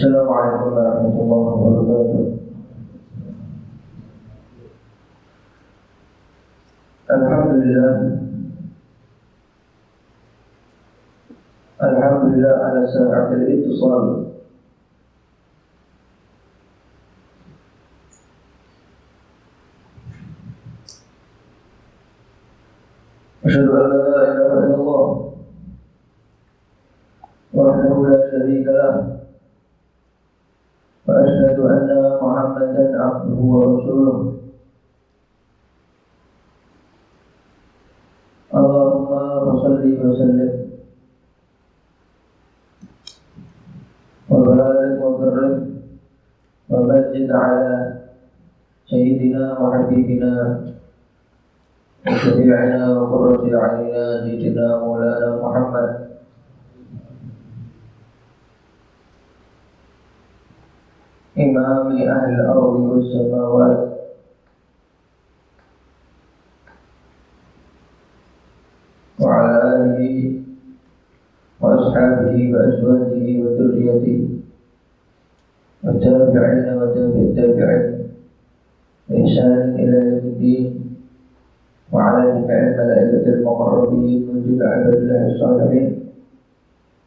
Assalamualaikum warahmatullahi wabarakatuh. Alhamdulillah. Alhamdulillah ala sa'atil ittisal. Asyhadu an la ilaha illallah wahdahu la syarika lah. Wa asyhadu anna Muhammadan abduhu wa rasuluh. Allahumma shalli wa sallim wa barik wa karim wa majid ala sayyidina wa habibina wa syafi'ina wa qurrati a'yunina sayyidina maulana Muhammad imami ahli al-ardi was samawat wa ala alihi wa ashabihi wa azwajihi wa dhurriyyatihi wa tabi'ina wa tabi'it tabi'in bi ihsan ila yaumiddin wa ala jami'il malaikatil muqarrabin wa jami'il ibadillahi shalihin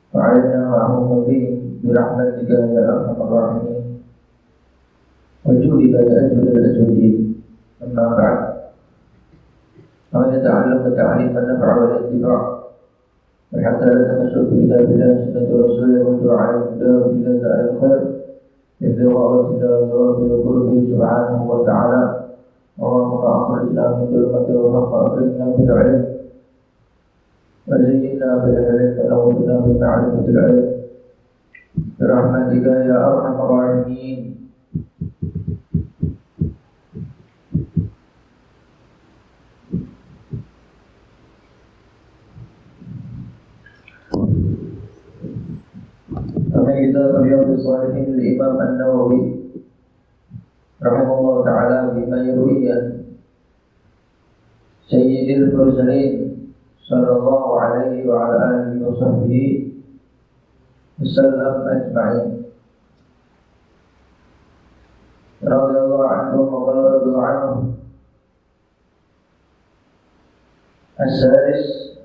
wa alayna ma'hum bi rahmatika ya arhamar rahimin وجودك يا أجود الأجودين. أما بعد فمن يتعلم تعليما النفع والانتفاع وحتى لا تمسك بكتاب الله سنة رسوله والدعاء والدعاء إلى دار الخير ابتغاء وجه ربه وقربه سبحانه وتعالى. اللهم أخرجنا من ظلمة الوهم وأكرمنا بالعلم وزينا بالعلم ونورنا بمعرفة العلم برحمتك يا أرحم الراحمين. Kitab Riyadhus Shalihin Imam An-Nawawi rahimahullah ta'ala bima yarwihi Sayyidil Mursalin sallallahu alaihi wa ala alihi wa sahbihi wasallam ajma'in radhiyallahu anhu wa qala radhiyallahu anhu. As-salis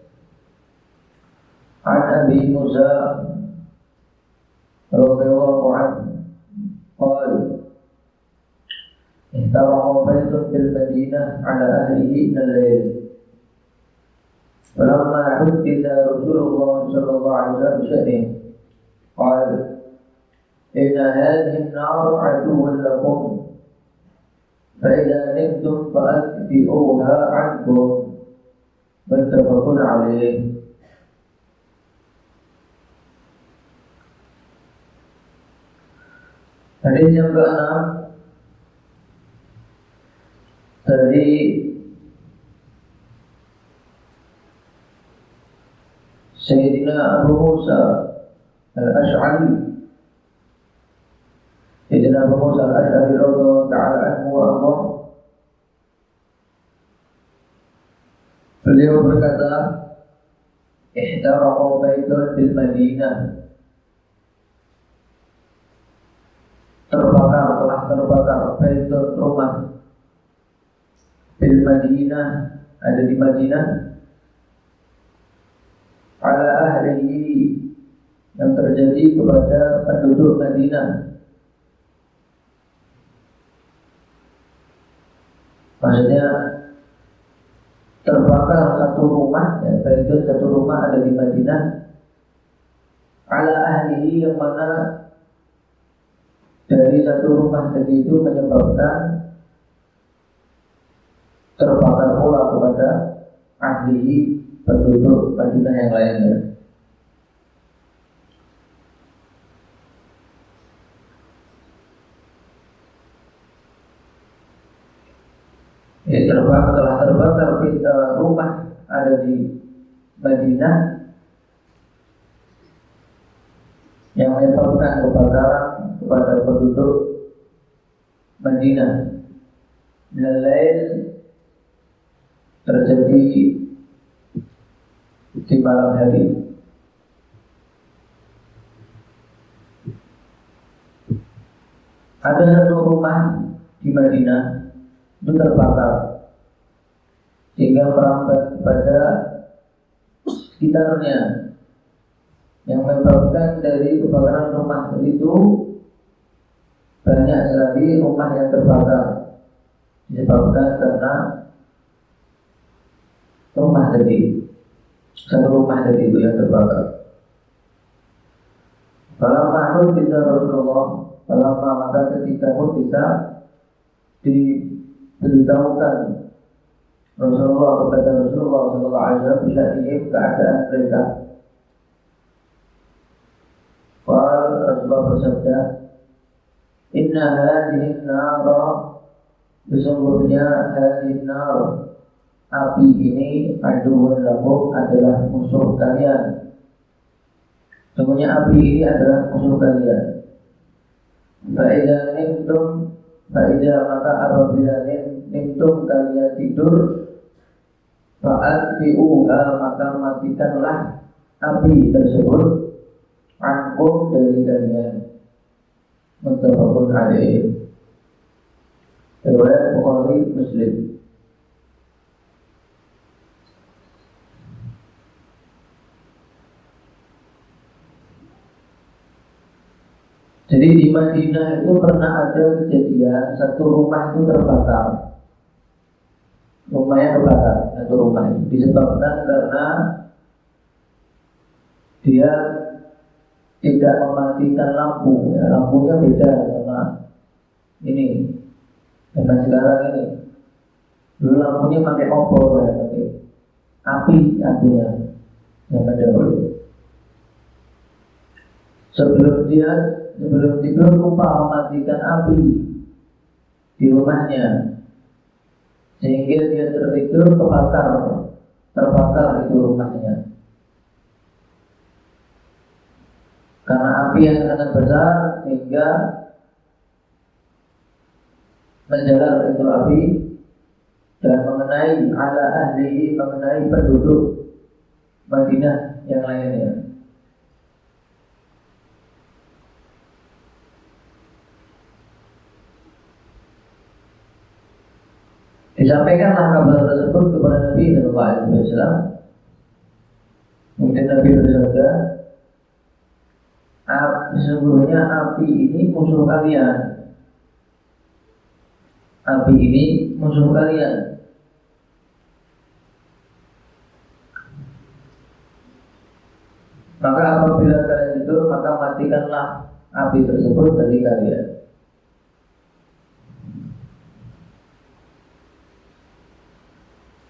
an Abi Musa radhiyallahu anhu qala ihtaraqa baitun bil Madinah ala ahlihi al-layl falamma hudditha Rasulullah sallallahu alaihi wasallam sya'nihi qala inna hadhihi an-nar aduwwun lakum fa idza nimtum fa'atfi'uha 'ankum muttafaqun alayh. Hadis yang ke-6 dari Sayyidina Abu Musa Al-Ash'ari. Sayyidina Abu Musa Al-Ash'ari radhiyallahu ta'ala anhu wa Allah, beliau berkata, ihtaraqa baitun bil Madinah, telah terbakar baitun rumah bil Madinah, ada di Madinah, ala ahlihi, yang terjadi kepada penduduk Madinah. Maksudnya terbakar satu rumah, ya, baitun satu rumah ada di Madinah, ala ahlihi, yang mana dari satu rumah tadi itu menyebabkan terbakar pula kepada ahli penduduk Madinah yang lainnya. Telah terbakar rumah ada di Madinah yang menyebabkan kebakaran kepada penduduk Madinah. Lain terjadi di malam hari. Ada satu rumah di Madinah itu terbakar sehingga merambat kepada sekitarnya, yang menyebabkan dari kebakaran rumah itu banyak sekali rumah yang terbakar disebabkan karena rumah tadi, satu rumah tadi itu yang terbakar. Kalau makhluk kita Rasulullah, kalau maka ketika pun bisa diberitahukan Rasulullah kepada Rasulullah Sallallahu Alaihi Wasallam bisa ingin keadaan mereka. Rasulullah bersabda, Inna hadhihi nara, sesungguhnya hadhihi nar, api ini aduun lakum, adalah musuh kalian. Sesungguhnya api ini adalah musuh kalian. Fa'idha nimtum, fa'idha maka apabila nimtum kalian tidur, fa'adfi'uha maka matikanlah api tersebut, ankum dari kalian. Muttafaqun alaih. Riwayat Bukhari Muslim. Jadi di Madinah itu pernah ada kejadian satu rumah itu terbakar. Rumahnya terbakar, satu rumah itu disebabkan karena dia tidak mematikan lampu, ya, lampunya beda sama ini, sama sekarang ini. Dulu lampunya pakai obor, ya, pakai api lampunya yang dahulu. Sebelum tidur lupa mematikan api di rumahnya, sehingga dia tertidur terbakar itu rumahnya. Karena api yang sangat besar sehingga menjalar itu api dan mengenai ala ahli, mengenai penduduk Madinah yang lainnya. Disampaikanlah kabar tersebut kepada Nabi Sallallahu Alaihi Wasallam. Mungkin Nabi bersabda, sesungguhnya api ini musuh kalian. Api ini musuh kalian. Maka apabila kalian tidur, maka matikanlah api tersebut dari kalian.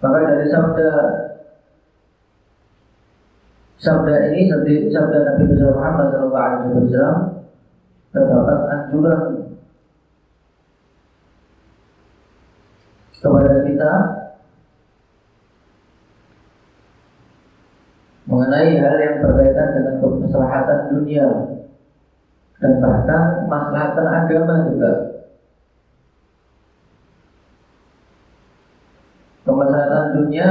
Maka dari sabda ini, sabda Nabi besar Muhammad Sallallahu Alaihi Wasallam, terdapat anjuran kepada kita mengenai hal yang berkaitan dengan kemaslahatan dunia dan bahkan kemaslahatan agama juga. Kemaslahatan dunia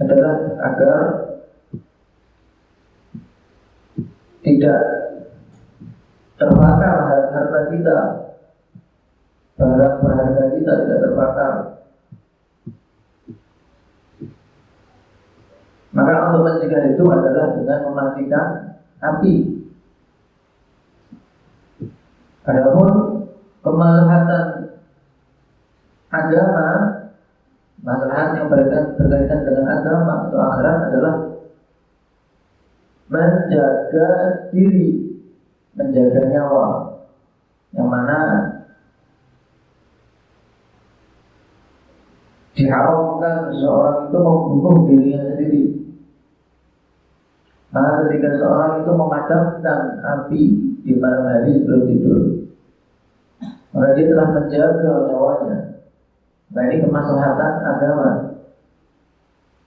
adalah agar tidak terbakar harta kita, barang berharga kita tidak terbakar. Maka untuk mencegah itu adalah dengan mematikan api. Adapun kemaslahatan agama, masalah yang berkaitan dengan agama atau akhirat adalah menjaga diri, menjaga nyawa, yang mana diharamkan seseorang itu membunuh dirinya sendiri. Maka ketika seorang itu memadamkan api di malam hari sebelum tidur, maka dia telah menjaga nyawanya. Nah, ini kemaslahatan agama.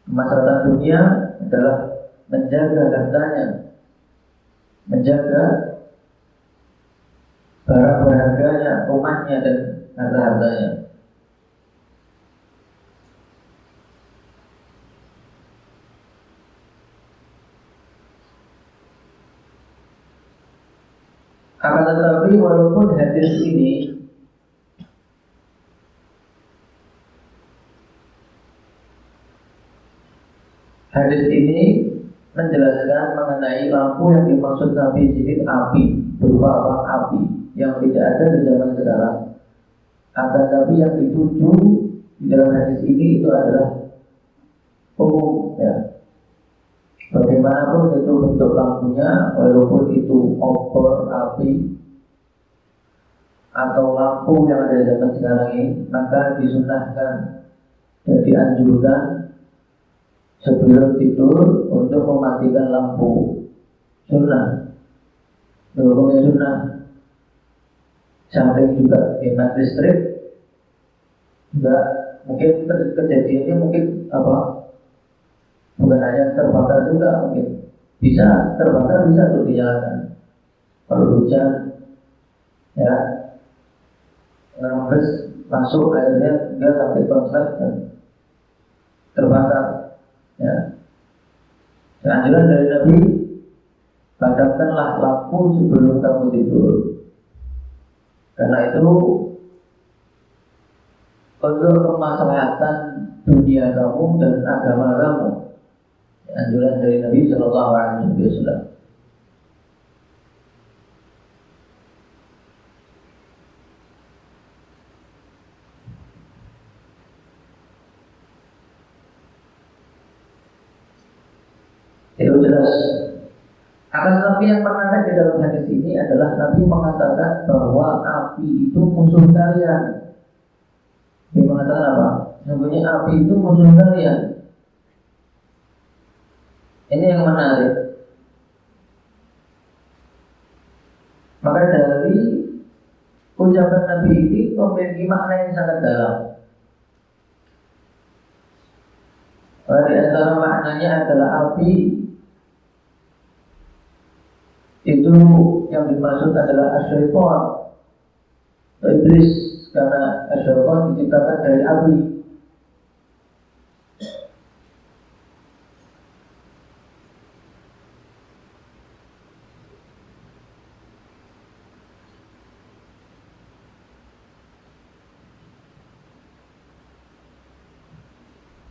Kemaslahatan dunia adalah menjaga hartanya, menjaga barang berharganya, rumahnya dan harta-hartanya. Akan tetapi walaupun hadis ini menjelaskan mengenai lampu yang dimaksud Nabi di sini api, berupa apa? Api yang tidak ada di zaman sekarang. Akan tetapi yang dituju di dalam hadis ini itu adalah umum, ya. Bagaimanapun itu bentuk lampunya, walaupun itu obor api atau lampu yang ada di zaman sekarang ini, maka disunahkan dan dianjurkan sebelum tidur untuk mematikan lampu. Sunnah, hukumnya sunnah. Samping juga hemat listrik, juga mungkin kejadiannya mungkin apa? Bukan hanya terbakar juga, mungkin bisa terbakar, bisa tuh dinyalakan. Kalau hujan, ya, ngerembes masuk airnya hingga sampai konslet dan terbakar, ya. Dan anjuran dari Nabi, padamkanlah lampu sebelum kamu tidur, karena itu untuk kemaslahatan dunia kamu dan agama kamu. Anjuran dari Nabi Shallallahu Alaihi Wasallam. Itu jelas. Akan tetapi yang menarik di dalam hadis ini adalah Nabi mengatakan bahwa api itu musuh kalian. Dia mengatakan apa? Sebenarnya api itu musuh kalian. Ini yang menarik. Maka dari ucapan Nabi ini memiliki makna yang sangat dalam. Di antara maknanya adalah api itu yang dimaksud adalah asyaiton, iblis, karena asyaiton diciptakan dari api.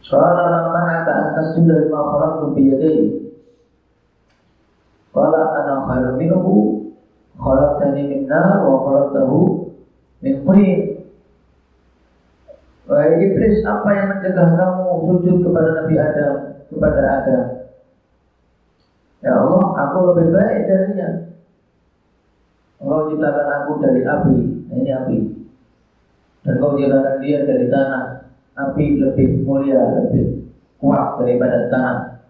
Soalnya mana atas sudah 5 orang biyadai. Qala ana khairun minhu khalaqtani min nar wa khalaqtahu min tin. Wahai iblis, apa yang mencegah kamu sujud kepada Nabi Adam, kepada Adam? Ya Allah, aku lebih baik darinya. Engkau ciptakan aku dari api, ini api, dan kau ciptakan dia dari tanah. Api lebih mulia, lebih kuat daripada tanah.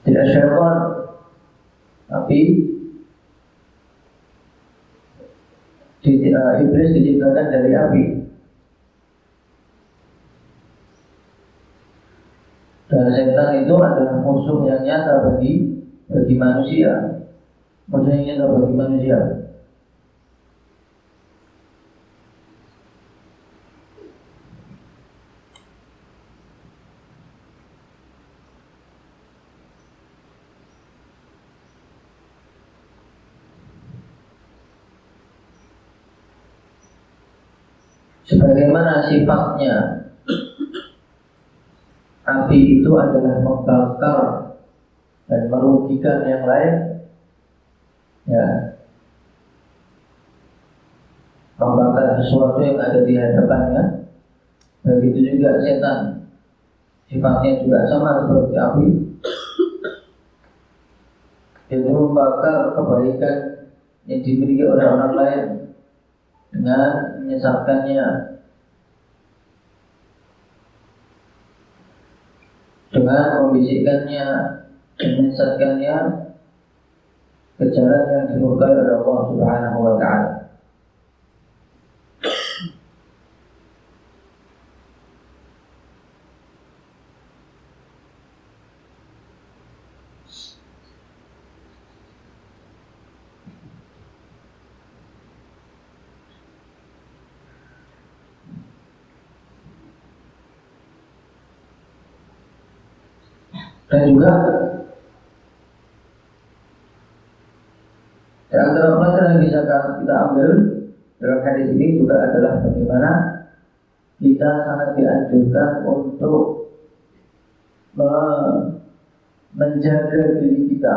Tidak syaitan, tapi iblis diciptakan dari api. Dan setan itu adalah musuh yang nyata bagi manusia. Musuh yang nyata bagi manusia. Sebagaimana sifatnya, api itu adalah membakar dan merugikan yang lain, ya, membakar sesuatu yang ada di hadapannya. Begitu juga setan, sifatnya juga sama seperti api, yaitu membakar kebaikan yang dimiliki oleh orang lain dengan menyesatkannya, dengan membisikkannya, menyesatkannya ke jalan yang dimurkai oleh Allah Subhanahu wa Ta'ala. Dan juga di antara pelajaran yang bisa kita ambil dalam hadis ini juga adalah bagaimana kita sangat dianjurkan untuk menjaga diri kita,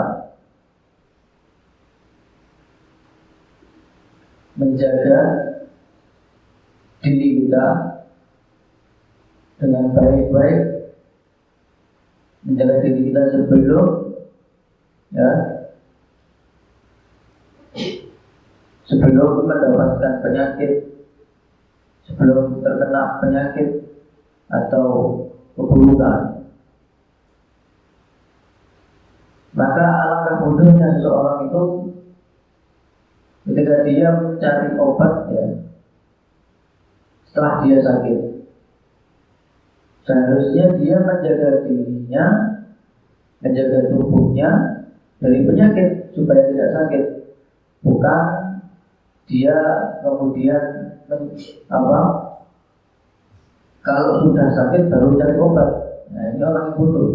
menjaga diri kita dengan baik-baik, menjaga diri kita sebelum sebelum mendapatkan penyakit, sebelum terkena penyakit atau keburukan. Maka alangkah bodohnya seseorang itu ketika dia mencari obat setelah dia sakit. Seharusnya dia menjaga dirinya, menjaga tubuhnya dari penyakit supaya tidak sakit. Bukan dia kemudian kalau sudah sakit baru cari obat. Nah, ini orang yang bodoh.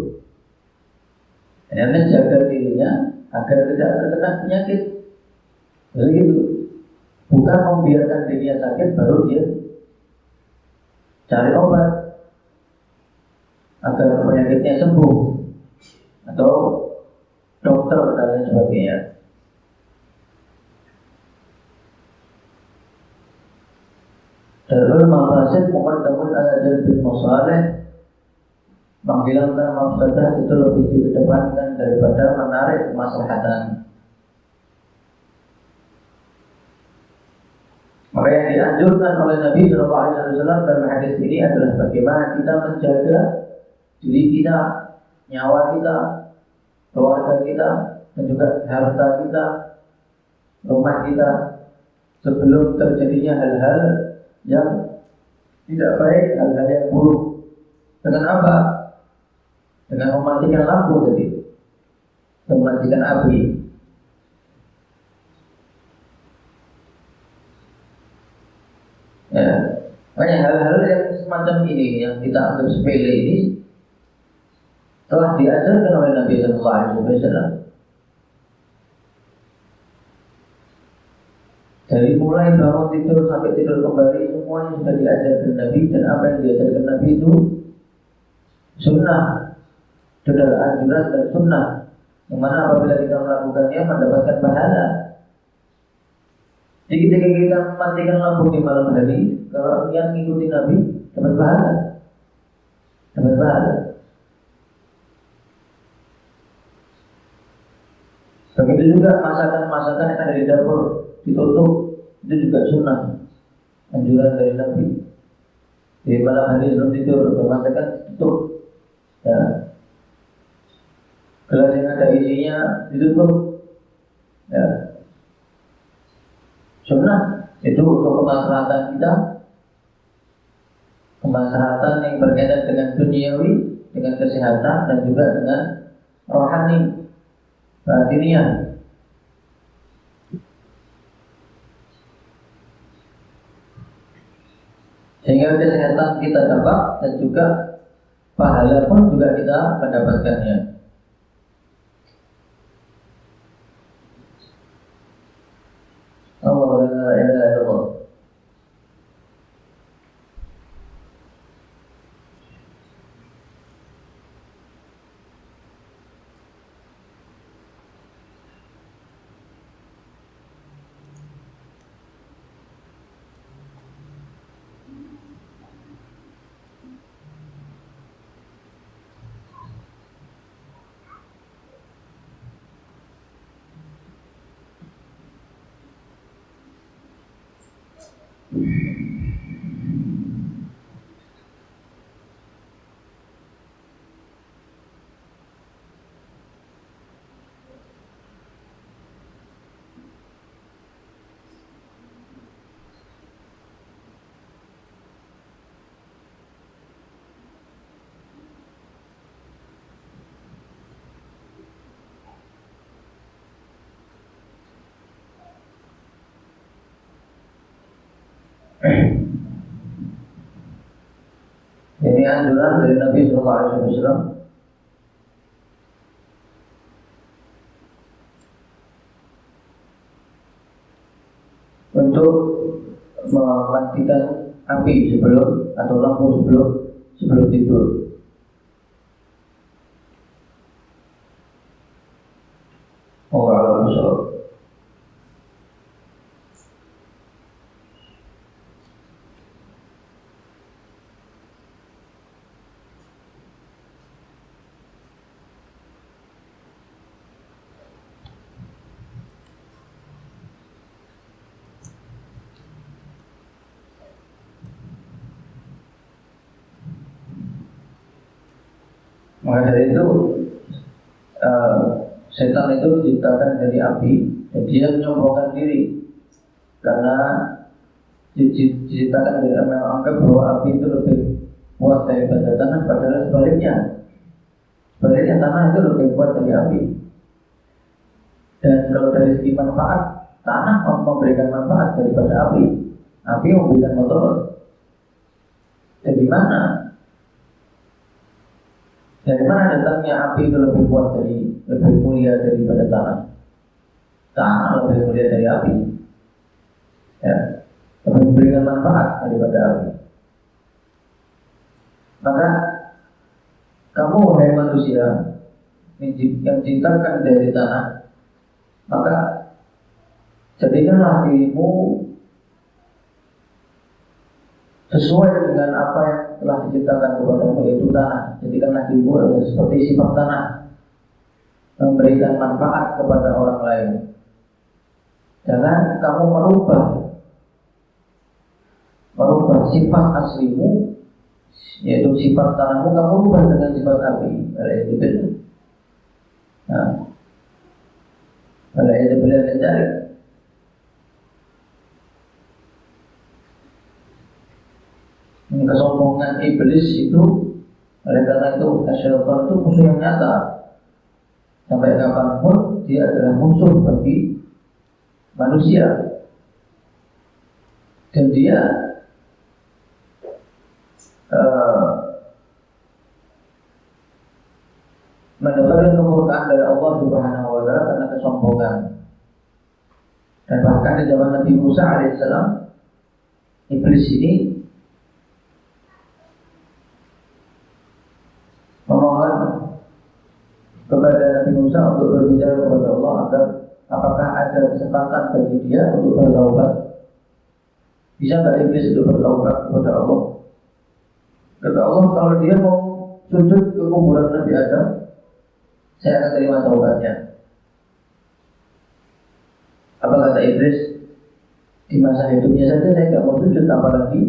Dia menjaga dirinya agar tidak terkena penyakit. Jadi gitu. Bukan membiarkan dirinya sakit baru dia cari obat agar penyakitnya sembuh atau dokter dan lain sebagainya. Darul mafasid muqaddamun ala jalbil masalih. Menghilangkan mafsadah itu lebih dikedepankan daripada menarik kemaslahatan. Maka yang dianjurkan oleh Nabi SAW dalam hadis ini adalah bagaimana kita menjaga diri kita, nyawa kita, keluarga kita, dan juga harta kita, rumah kita, sebelum terjadinya hal-hal yang tidak baik, hal-hal yang buruk. Dengan apa? Dengan mematikan lampu tadi, mematikan api. Ya, banyak hal-hal yang semacam ini yang kita anggap sepele ini telah diajarkan oleh Nabi SAW. Dari mulai bangun tidur sampai tidur kembali semuanya sudah diajarkan Nabi, dan apa yang diajarkan Nabi itu sunnah. Itu adalah anjuran dan sunnah, yang mana apabila kita melakukannya mendapatkan pahala. Jadi ketika kita mematikan lampu di malam hari, kalau yang mengikuti Nabi dapat pahala, dapat pahala. Begitu juga masakan-masakan yang ada di dapur ditutup, itu juga sunnah, anjuran dari Nabi. Di malam hari sebelum tidur, masakan ditutup, ya. Gelas yang ada isinya ditutup, ya. Sunnah itu untuk kemaslahatan kita, kemaslahatan yang berkaitan dengan duniawi, dengan kesehatan, dan juga dengan rohani, batiniah. Sehingga kesehatan kita dapat dan juga pahala pun juga kita mendapatkannya. Allah la ilaha illallah. Ini anjuran dari Nabi SAW untuk mematikan api sebelum atau lampu sebelum tidur. Oh, kalau besok. Maka dari itu setan itu diciptakan dari api dan dia menyombongkan diri karena diciptakan dari menganggap bahwa api itu lebih kuat daripada tanah, padahal sebaliknya tanah itu lebih kuat dari api. Dan kalau dari segi manfaat, tanah memberikan manfaat daripada api memberikan mudarat. Dari mana datangnya api itu lebih kuat lebih mulia daripada tanah? Tanah lebih mulia dari api, ya, lebih memberikan manfaat daripada api. Maka kamu wahai manusia yang cintakan dari tanah, maka jadikanlah dirimu sesuai dengan apa yang telah diciptakan kepadamu, yaitu tanah. Jadikanlah dirimu seperti sifat tanah, memberikan manfaat kepada orang lain. Jangan kamu merubah sifat aslimu, yaitu sifat tanahmu, kamu rubah dengan sifat api. Itu betul. Nah, itu boleh mencari. Kesombongan iblis itu, oleh karena itu syaitan itu musuh yang nyata. Sampai kapanpun dia adalah musuh bagi manusia. Dan dia mendapatkan kemurkaan dari Allah Subhanahu wa Ta'ala karena kesombongan. Dan bahkan di zaman Nabi Musa alaihissalam, iblis ini memohon kepada Nabi Musa untuk berbicara kepada Allah agar apakah ada kesempatan bagi dia untuk bertaubat. Bisa nggak iblis itu bertaubat kepada Allah? Kata Allah, kalau dia mau sujud ke kuburan Nabi Adam, saya akan terima taubatnya. Apa kata iblis? Di masa hidupnya saja saya nggak mau sujud, apalagi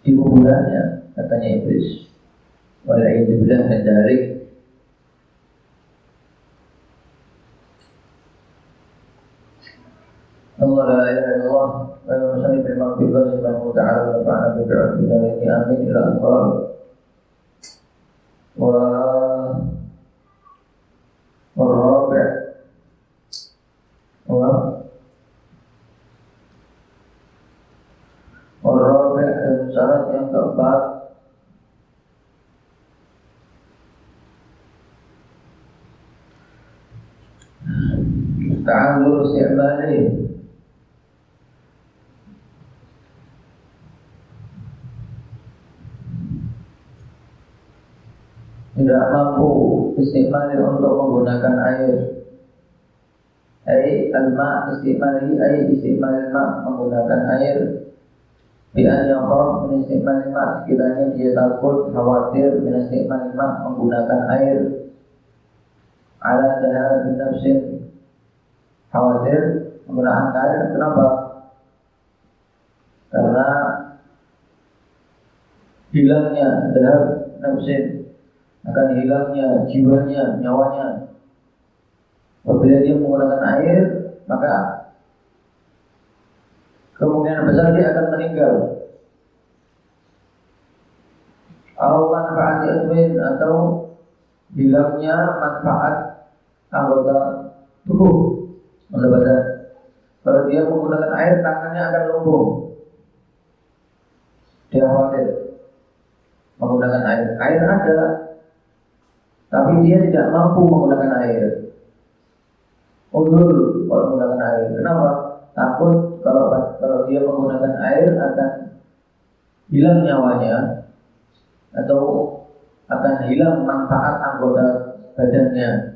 di kuburannya, katanya iblis. Wala'idzubillah min dzalik. Allah la ilaha illallah wa la musalli bil maghfirah subhanahu wa ta'ala wa nafa'ana bi bi'ati dalili amin ila al-qal Rabi' dan syarat yang keempat, ta'allur isti'mali, tidak mampu isti'mali untuk menggunakan air. Al-ma' isti'mali, isti'mal ma' menggunakan air. Bi'an yakhaf min isti'mal ma', sekiranya dia takut, khawatir min isti'mal ma' menggunakan air. Ala dhahab bin nafsin, khawatir menggunakan air. Kenapa? Karena hilangnya dhahab nafsin, akan hilangnya jiwanya, nyawanya. Apabila dia menggunakan air, maka kemungkinan besar dia akan meninggal. Atau manfaat admin, atau hilangnya manfaat anggota tubuh, anggota badan. Kalau dia menggunakan air, tangannya akan lumpuh. Dia khawatir menggunakan air. Air ada, tapi dia tidak mampu menggunakan air. Udur kalau menggunakan air. Kenapa? takut kalau dia menggunakan air akan hilang nyawanya atau akan hilang manfaat anggota badannya.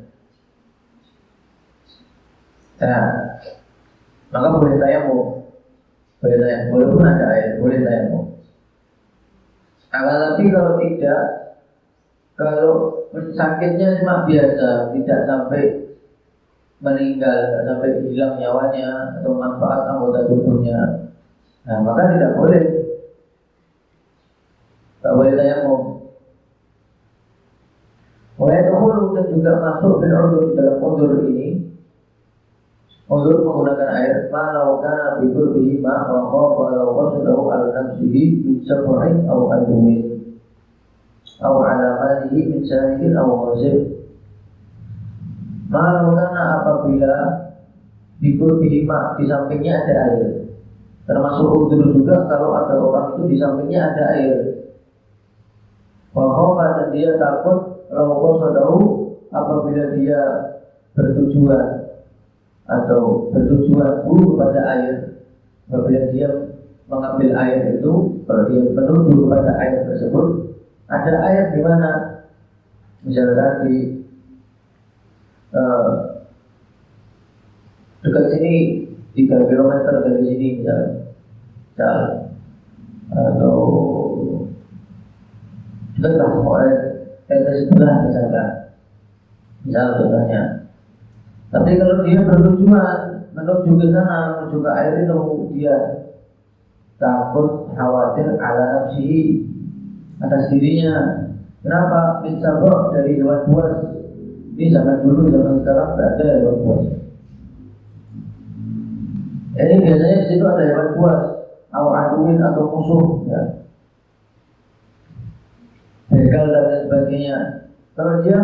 Nah, maka boleh tayamum, walaupun ada air, boleh tayamum. Akan tapi kalau tidak, kalau sakitnya cuma biasa, tidak sampai meninggal, tidak sampai hilang nyawanya atau manfaat anggota tubuhnya, nah maka tidak boleh tayamum. Oleh dahulu dan juga masuk di dalam udur ini. Udur menggunakan air, malau kana bi qurbihi ma wa khafa law qasadahu ala nafsihi min sab'in aw adwin aw ala malihi min syarikin aw ghasib. Malau kana apabila bi qurbihi ma, di sampingnya ada air. Termasuk udur juga kalau ada orang itu di sampingnya ada air. Wa khafa, dan dia takut law qasadahu, apabila dia bertujuan kepada air, apabila dia mengambil air itu, kalau dia menuju kepada air tersebut, ada air di mana? Misalkan di dekat sini 3 km dari sini misalnya, atau dekatlah pokoknya sebelah misalkan, contohnya. Tapi kalau dia bertujuan menuju ke sana, menuju ke air itu, dia takut, khawatir ala nafsihi, atas dirinya. Kenapa? Min sabr, dari hewan buas. Ini zaman dulu, zaman sekarang tidak ada hewan buas. Ini biasanya di situ ada hewan buas, aduin atau musuh, ya, begal dan lain sebagainya. Kalau dia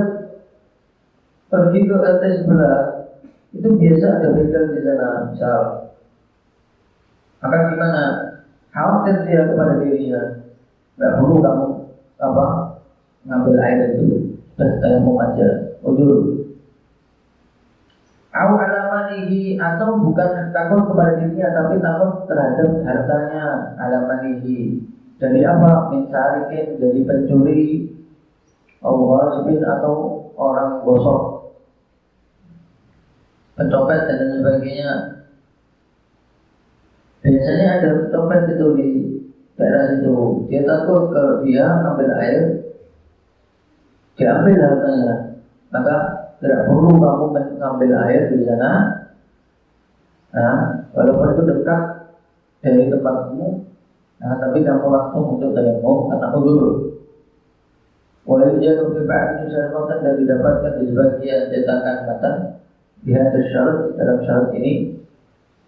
pergi ke RT sebelah, itu biasa ada begal di sana, misal. Maka gimana? Khawatir dia kepada dirinya. Tidak perlu kamu ngambil air itu, sudah tayamum aja, udur. Au alamanihi, atau bukan takut kepada dirinya, tapi takut terhadap hartanya. Alamanihi, dari apa? Min sarikin, dari pencuri, atau orang gosok, pencopet dan lain sebagainya. Biasanya ada pencopet itu di daerah itu. Dia takut kalau dia ambil air, diambil hartanya. Maka tidak perlu kamu mengambil air di sana. Nah, walaupun itu dekat dari tempatmu, nah, tapi kamu langsung untuk tayamum karena udur. Walaupun dia berbeda itu dan didapatkan di sebagian cetakan matan. Lihat syarat, dalam syarat ini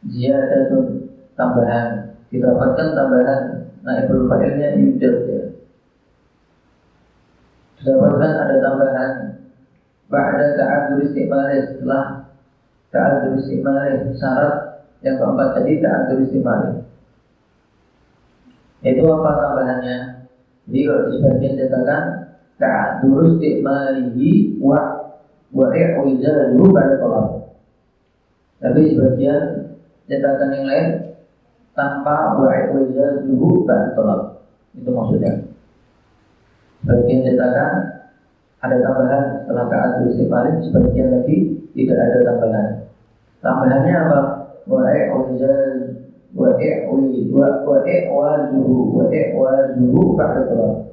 ziyadatun, tambahan, didapatkan tambahan naibul fa'ilnya yujad, ya. Didapatkan ada tambahan ba'da ta'adur istimalih, setelah ta'adur istimalih, syarat yang keempat tadi ta'adur istimalih. Itu apa tambahannya? Jadi kalau sebagian cetakan ta'adur istimalihi wa i'wizaluhu pada tolak. Tapi sebagian cetakan yang lain tanpa wa i'wizaluhu pada tolak. Itu maksudnya. Sebagian cetakan ada tambahan setelah ta'adur istimalih, sebagian lagi tidak ada tambahan. Tambahannya apa? Wa i'wazuhu pada tolak.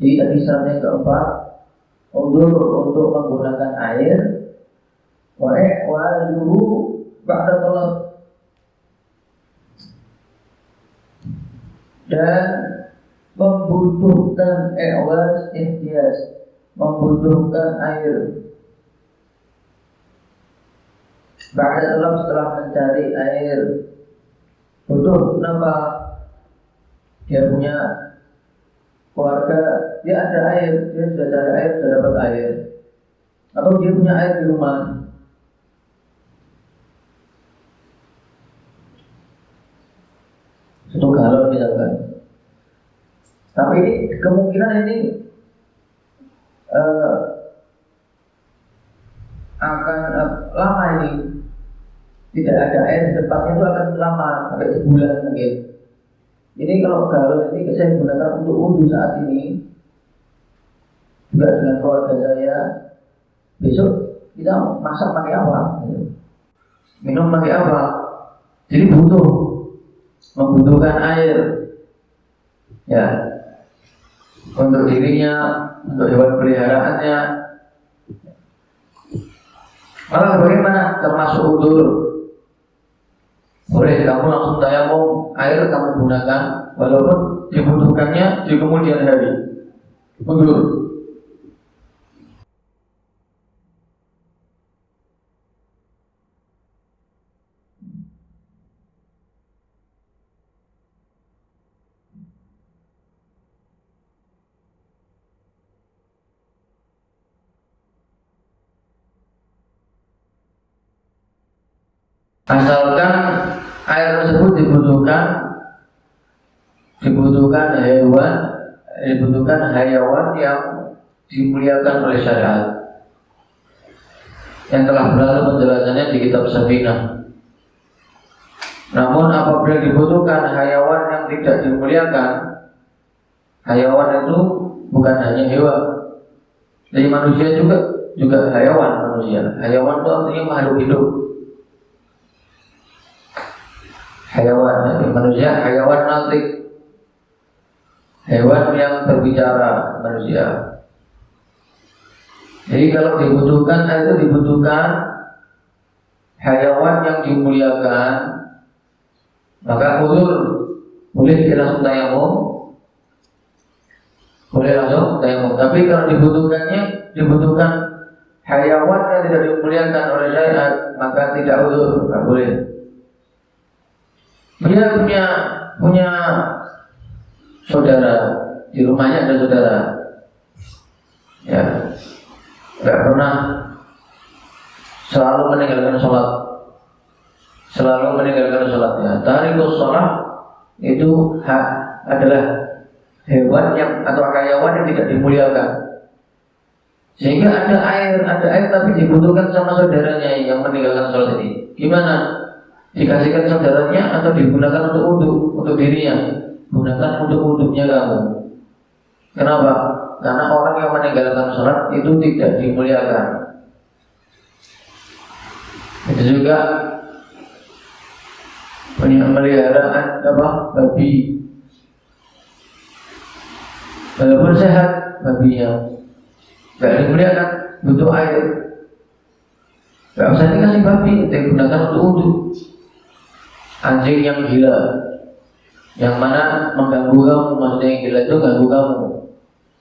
Jadi tadi syarat yang keempat, udur untuk menggunakan air, wa'zuhu ba'da talab, dan membutuhkan ihtiyas, membutuhkan air ba'da talab, setelah mencari air. Butuh, kenapa? Dia punya keluarga, dia ada air, dia sudah cari air, sudah dapat air, atau dia punya air di rumah. Satu galon misalkan. Tapi ini kemungkinan ini akan lama ini. tidak ada air di depannya itu akan lama, sampai sebulan mungkin. Ini kalau galon ini saya gunakan untuk wudhu saat ini, juga dengan keluarga saya. Besok kita masak pakai apa? Minum pakai apa? Jadi membutuhkan air, ya, untuk dirinya, untuk hewan peliharaannya. Malah bagaimana? Termasuk udur. Boleh kamu langsung tayamum, air kamu gunakan, walaupun dibutuhkannya di kemudian hari. Udur. Asalkan air tersebut dibutuhkan hayawan yang dimuliakan oleh syariat, yang telah berlalu penjelasannya di kitab Safinah. Namun apabila dibutuhkan hayawan yang tidak dimuliakan, hayawan itu bukan hanya hewan, jadi manusia juga hayawan manusia. Hayawan itu artinya makhluk hidup. Hayawan, manusia, hayawan natik, hewan yang berbicara, manusia. Jadi kalau dibutuhkan, itu dibutuhkan hayawan yang dimuliakan, maka udur. Boleh kita langsung tayamum, tapi kalau dibutuhkan hayawan yang tidak dimuliakan oleh syariat, maka tidak udur, tidak boleh. Dia punya saudara, di rumahnya ada saudara, ya, nggak pernah selalu meninggalkan sholat, ya. Tarikus sholat itu adalah hewan yang atau hayawan yang tidak dimuliakan, sehingga ada air tapi dibutuhkan sama saudaranya yang meninggalkan sholat ini. Gimana? Dikasihkan saudaranya atau digunakan untuk wudhu, untuk dirinya? Gunakan untuk wudhunya kamu. Kenapa? Karena orang yang meninggalkan sholat itu tidak dimuliakan. Itu juga peliharaan babi. Walaupun sehat babinya, tidak dimuliakan, butuh air. Tidak usah dikasih babi, digunakan untuk wudhu. Anjing yang gila, yang mana mengganggu kamu, maksudnya yang gila itu ganggu kamu,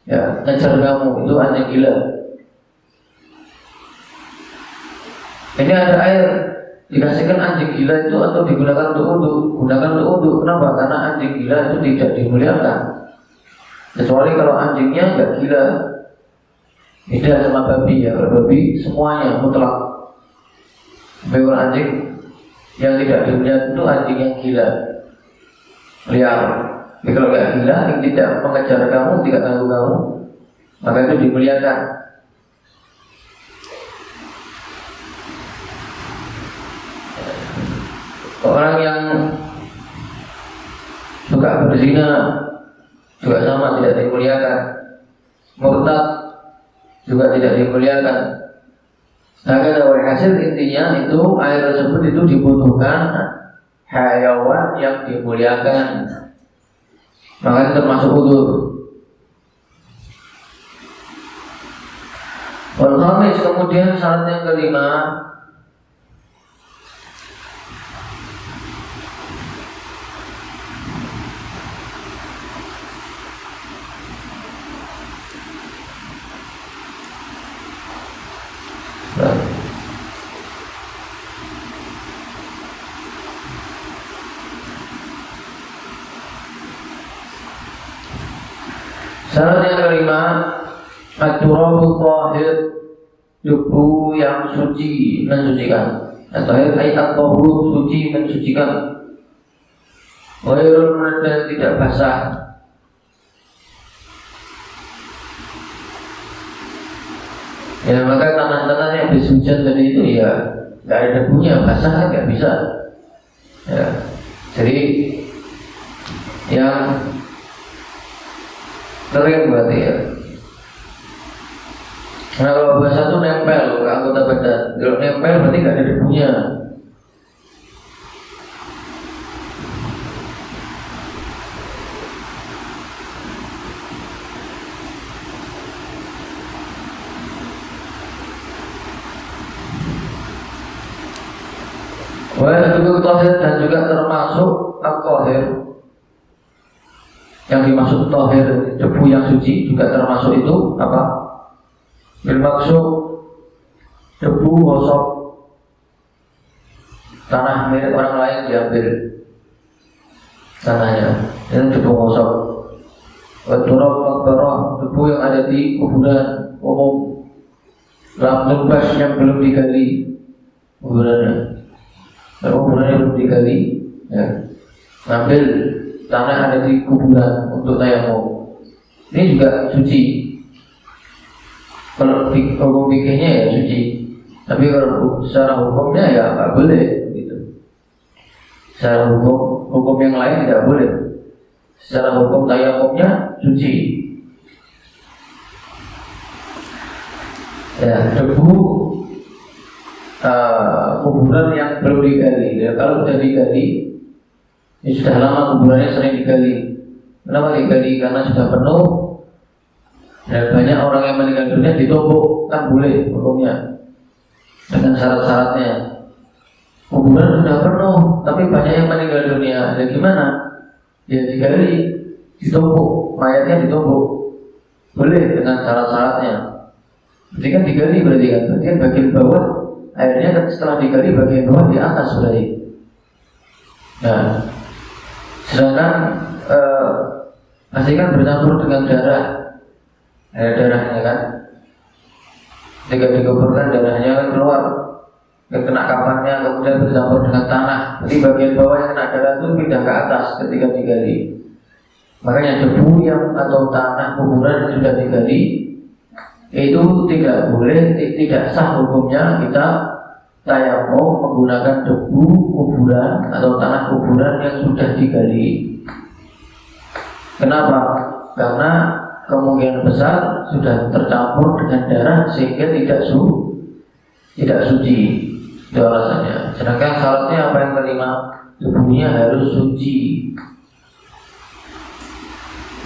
ya, ngejar kamu, itu anjing gila. Ini ada air, dikasihkan anjing gila itu atau digunakan untuk wudhu, gunakan untuk wudhu. Kenapa? Karena anjing gila itu tidak dimuliakan, kecuali kalau anjingnya nggak gila. Beda sama babi, ya. Kalau babi semuanya mutlak. Kalau anjing yang tidak dimuliakan itu anjing yang gila, liar. Jadi kalau nggak gila, yang tidak mengejar kamu, tidak ganggu kamu, maka itu dimuliakan. Orang yang suka berzina juga sama, tidak dimuliakan. Murtad juga tidak dimuliakan. Agar hasil intinya itu air tersebut itu dibutuhkan hayawan yang dimuliakan, maka itu termasuk udur. Wal-khamis, kemudian syarat yang kelima, syarat yang kelima, at-turabu thahir, debu yang suci mensucikan. At-thahir ayat at-tahur, suci mensucikan. Ghairul munad, tidak basah. Ya, maka tanah-tanah yang habis hujan tadi itu ya nggak ada debunya, basah kan nggak bisa. Ya. Jadi yang kering berarti ya. Nah kalau basah itu nempel ke anggota badan. Kalau nempel berarti nggak ada debunya. Wah, itu tohir dan juga termasuk al-tohir. Yang dimaksud tohir, debu yang suci juga termasuk itu apa? Bermaksud debu gosok tanah milik orang lain diambil tanahnya, ini debu gosok. Turab makbarah, debu yang ada di kuburan umum, lam tunbas yang belum digali kuburannya. Kalau kuburannya belum digali, ya, ngambil tanah ada di kuburan untuk tayamum. Ini juga suci. Kalau hukum fikihnya ya suci. Tapi kalau secara hukumnya ya nggak boleh, gitu. Secara hukum yang lain tidak boleh. Secara hukum tayamumnya suci. Ya, debu kuburan yang belum digali. Ya, kalau sudah digali, ini sudah lama kuburannya sering digali. Kenapa digali? Karena sudah penuh. Dan banyak orang yang meninggal dunia ditumbuk, kan boleh hukumnya dengan syarat-syaratnya. Kuburan sudah penuh, tapi banyak yang meninggal dunia. Ya gimana? Ya digali, ditumbuk, mayatnya ditumbuk, boleh dengan syarat-syaratnya. Berarti kan digali berarti kan bagian bawah airnya kan setelah digali bagian bawah di atas berarti. Nah, sedangkan pasti kan bercampur dengan darah, ada darahnya kan. Ketika dikuburkan darahnya kan keluar, kena kafannya, kemudian bercampur dengan tanah. Jadi bagian bawah yang kena darah itu pindah ke atas ketika digali. Makanya debu yang atau tanah kuburan yang sudah digali itu tidak boleh, tidak sah hukumnya kita tayamum menggunakan debu kuburan atau tanah kuburan yang sudah digali. Kenapa? Karena kemungkinan besar sudah tercampur dengan darah sehingga tidak suci. Itu alasannya. Sedangkan syaratnya apa yang kelima? Debunya harus suci.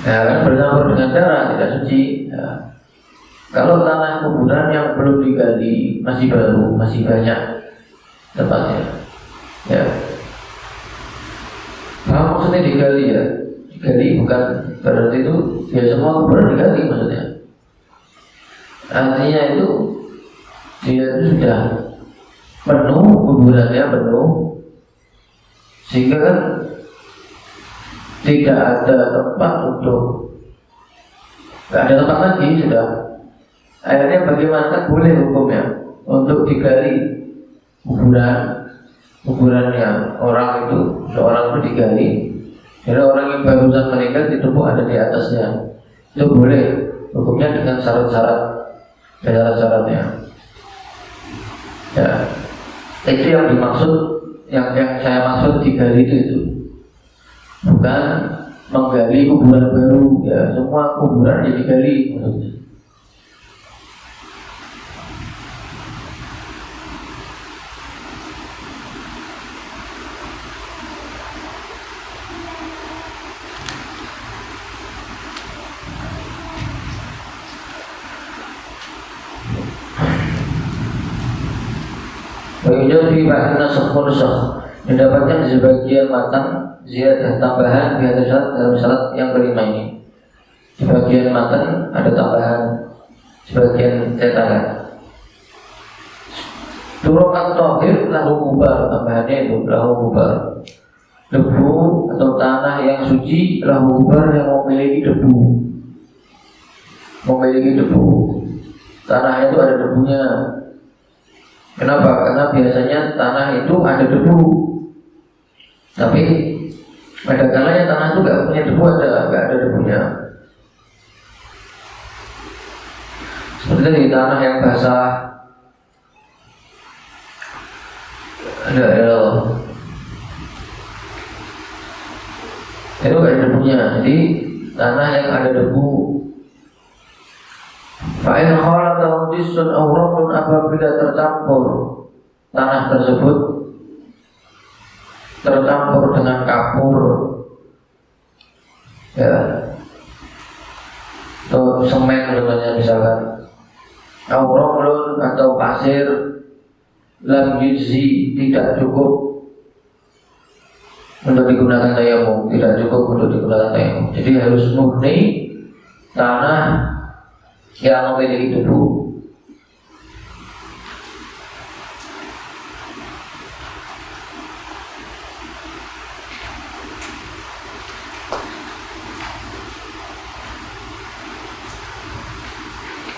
Ya, kan bercampur dengan darah tidak suci. Ya. Kalau tanah kuburan yang belum digali, masih baru, masih banyak tempatnya. Ya. Nah, maksudnya digali ya. Digali bukan berarti itu ya semua kuburan digali maksudnya. Artinya itu dia itu sudah penuh, kuburannya penuh, sehingga kan tidak ada tempat untuk, tidak ada tempat lagi sudah. Akhirnya bagaimana kan boleh hukumnya untuk digali kuburannya orang itu, seorang itu digali. Jadi orang yang barusan meninggal ditumpuk ada di atasnya, itu boleh hukumnya dengan syarat-syaratnya. Ya, itu yang dimaksud, yang saya maksud digali itu bukan menggali kuburan baru. Ya, semua kuburan yang digali maksudnya. Wajib fi ba'dina sahur mendapatkan di sebagian matan ziyadah tambahan di atas dalam syarat yang kelima ini. Di bagian matan ada tambahan sebagian cetakan. Turun at-tahir lahu mubar, tambahannya itu lahu mubar. Debu atau tanah yang suci lahu mubar yang memiliki debu. Memiliki debu. Tanah itu ada debunya. Kenapa? Karena biasanya tanah itu ada debu. Tapi pada kalanya tanah itu nggak punya debu, nggak ada debunya. Seperti di tanah yang basah, La ilaha illallah. Itu gak ada debunya. Jadi tanah yang ada debu. Fa'in khalatahu jisun aw ramlun, apabila tercampur tanah tersebut tercampur dengan kapur, ya, atau semen contohnya misalkan, aw ramlun atau pasir, lam yujzi, tidak cukup untuk digunakan tayamum, tidak cukup untuk digunakan tayamum. Jadi harus murni tanah yang memiliki debu.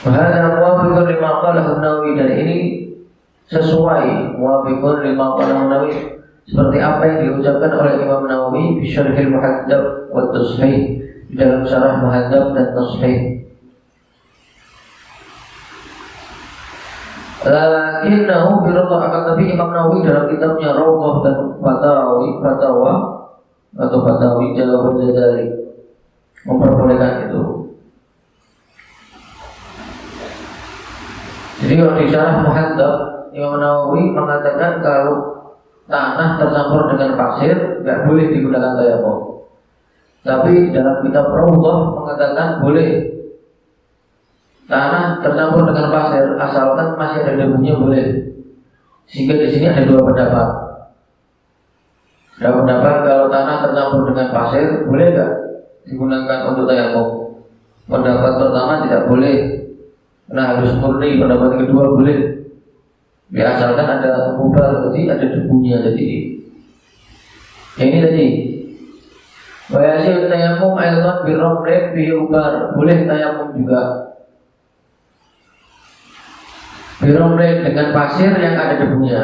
Wahada muwafiqun lima qalahu Nawawi, dan ini sesuai muwafiqun lima qalahu Nawawi, seperti apa yang diucapkan oleh Imam Nawawi fi Syarhil Muhadzab wa Tashih, di dalam syarah Muhadzab dan Tashih. Lakinnahu fi Rawdah, akan tapi Imam Nawawi dalam kitabnya Rawdah dan Fatawa atau Fatawi Jalal Jazari memperbolehkan itu. Jadi kalau di syarah Muhadzab, Imam Nawawi mengatakan kalau tanah tercampur dengan pasir tidak boleh digunakan tayamum. Tapi dalam kitab Rawdah mengatakan boleh. Tanah tercampur dengan pasir asalkan masih ada debunya boleh. Sehingga di sini ada dua pendapat. Ada pendapat kalau tanah tercampur dengan pasir boleh nggak digunakan untuk tayamum. Pendapat pertama tidak boleh. Nah, harus murni. Pendapat kedua boleh. Asalkan ada mubal, tadi ada debunya tadi. Yang ini tadi. Wa yasil tayamum aidan bi ramlin bi ubar, boleh tayamum juga. Bi ramlin dengan pasir yang ada debunya.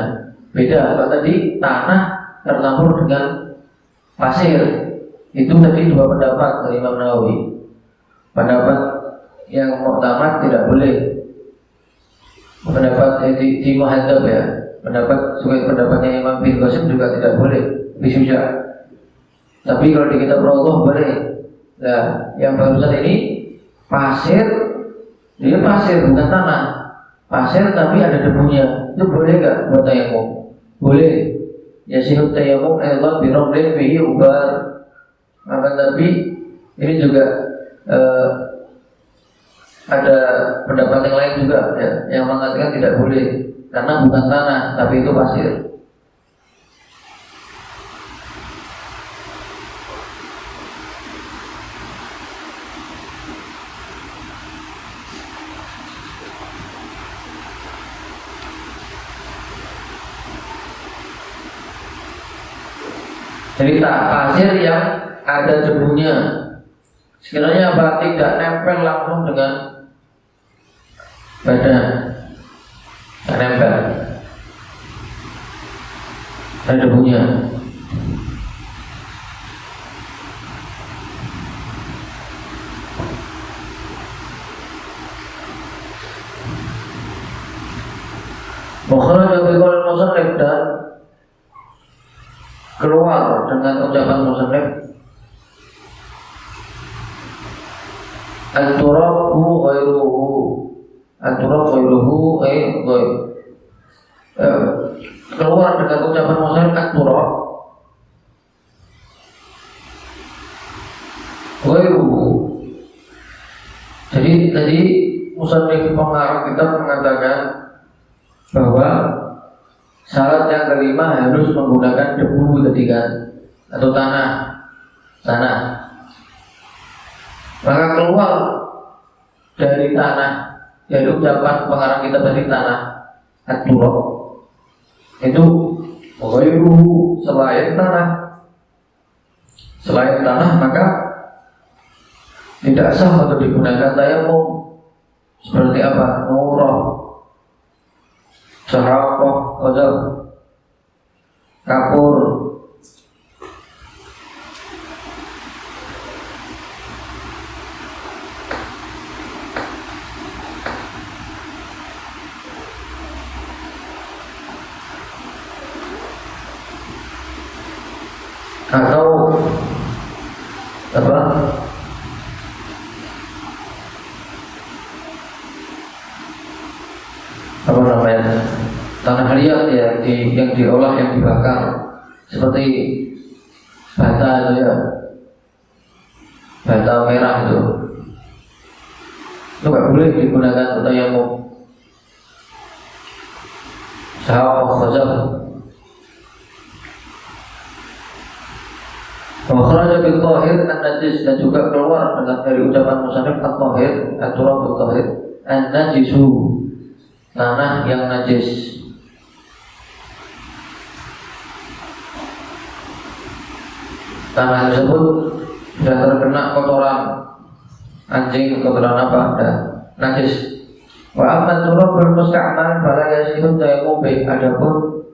Beda, kalau tadi tanah tercampur dengan pasir. Itu tadi dua pendapat dari Imam Nawawi. Pendapat yang mu'tamad tidak boleh. Pendapat di Muhadzab ya, pendapat sebagai pendapatnya Imam bin Qasim juga tidak boleh disuja. Tapi kalau di kitab Rawdah boleh. Nah, yang barusan ini pasir, dia pasir bukan tanah. Pasir tapi ada debunya, itu boleh nggak buat tayamum? Boleh. Ya sihut tayamum aidan bi ramlin bihi ubar. Akan tapi ini juga ada pendapat yang lain juga ya, yang mengatakan tidak boleh karena bukan tanah tapi itu pasir. Jadi pasir yang ada debunya, sekiranya apa tidak nempel langsung dengan badan, tidak nempel, ada debunya. Makhluk yang dikatakan musannif, dan keluar dengan ucapan musannif at-turabu ghairuhu, at-turab ghairuhu keluar dengan ucapan musannif at-turab ghairuhu. Jadi tadi musannif pengarang kitab mengatakan bahwa syarat yang kelima harus menggunakan debu tadi kan, atau tanah. Maka keluar dari tanah, dari ucapan pengarang kita tadi tanah, at-turab itu ghairuhu, selain tanah maka tidak sah untuk digunakan tayamum. Seperti apa? Nurah, sahakoh, qadar, kapur. atau apa namanya tanah liat ya, yang diolah, yang dibakar seperti bata itu ya, bata merah itu nggak boleh digunakan untuk tayamum. Sahab khazab wa kharaja bil tahir an-najis, dan juga keluar dengan dari ucapan musannif at-tahir at-turabut tahir an-najisu, tanah yang najis. Tanah tersebut sudah terkena kotoran anjing, kotoran apa, dan najis. Wa amma turabul musta'mal fala yasihu tayammum bih. Adapun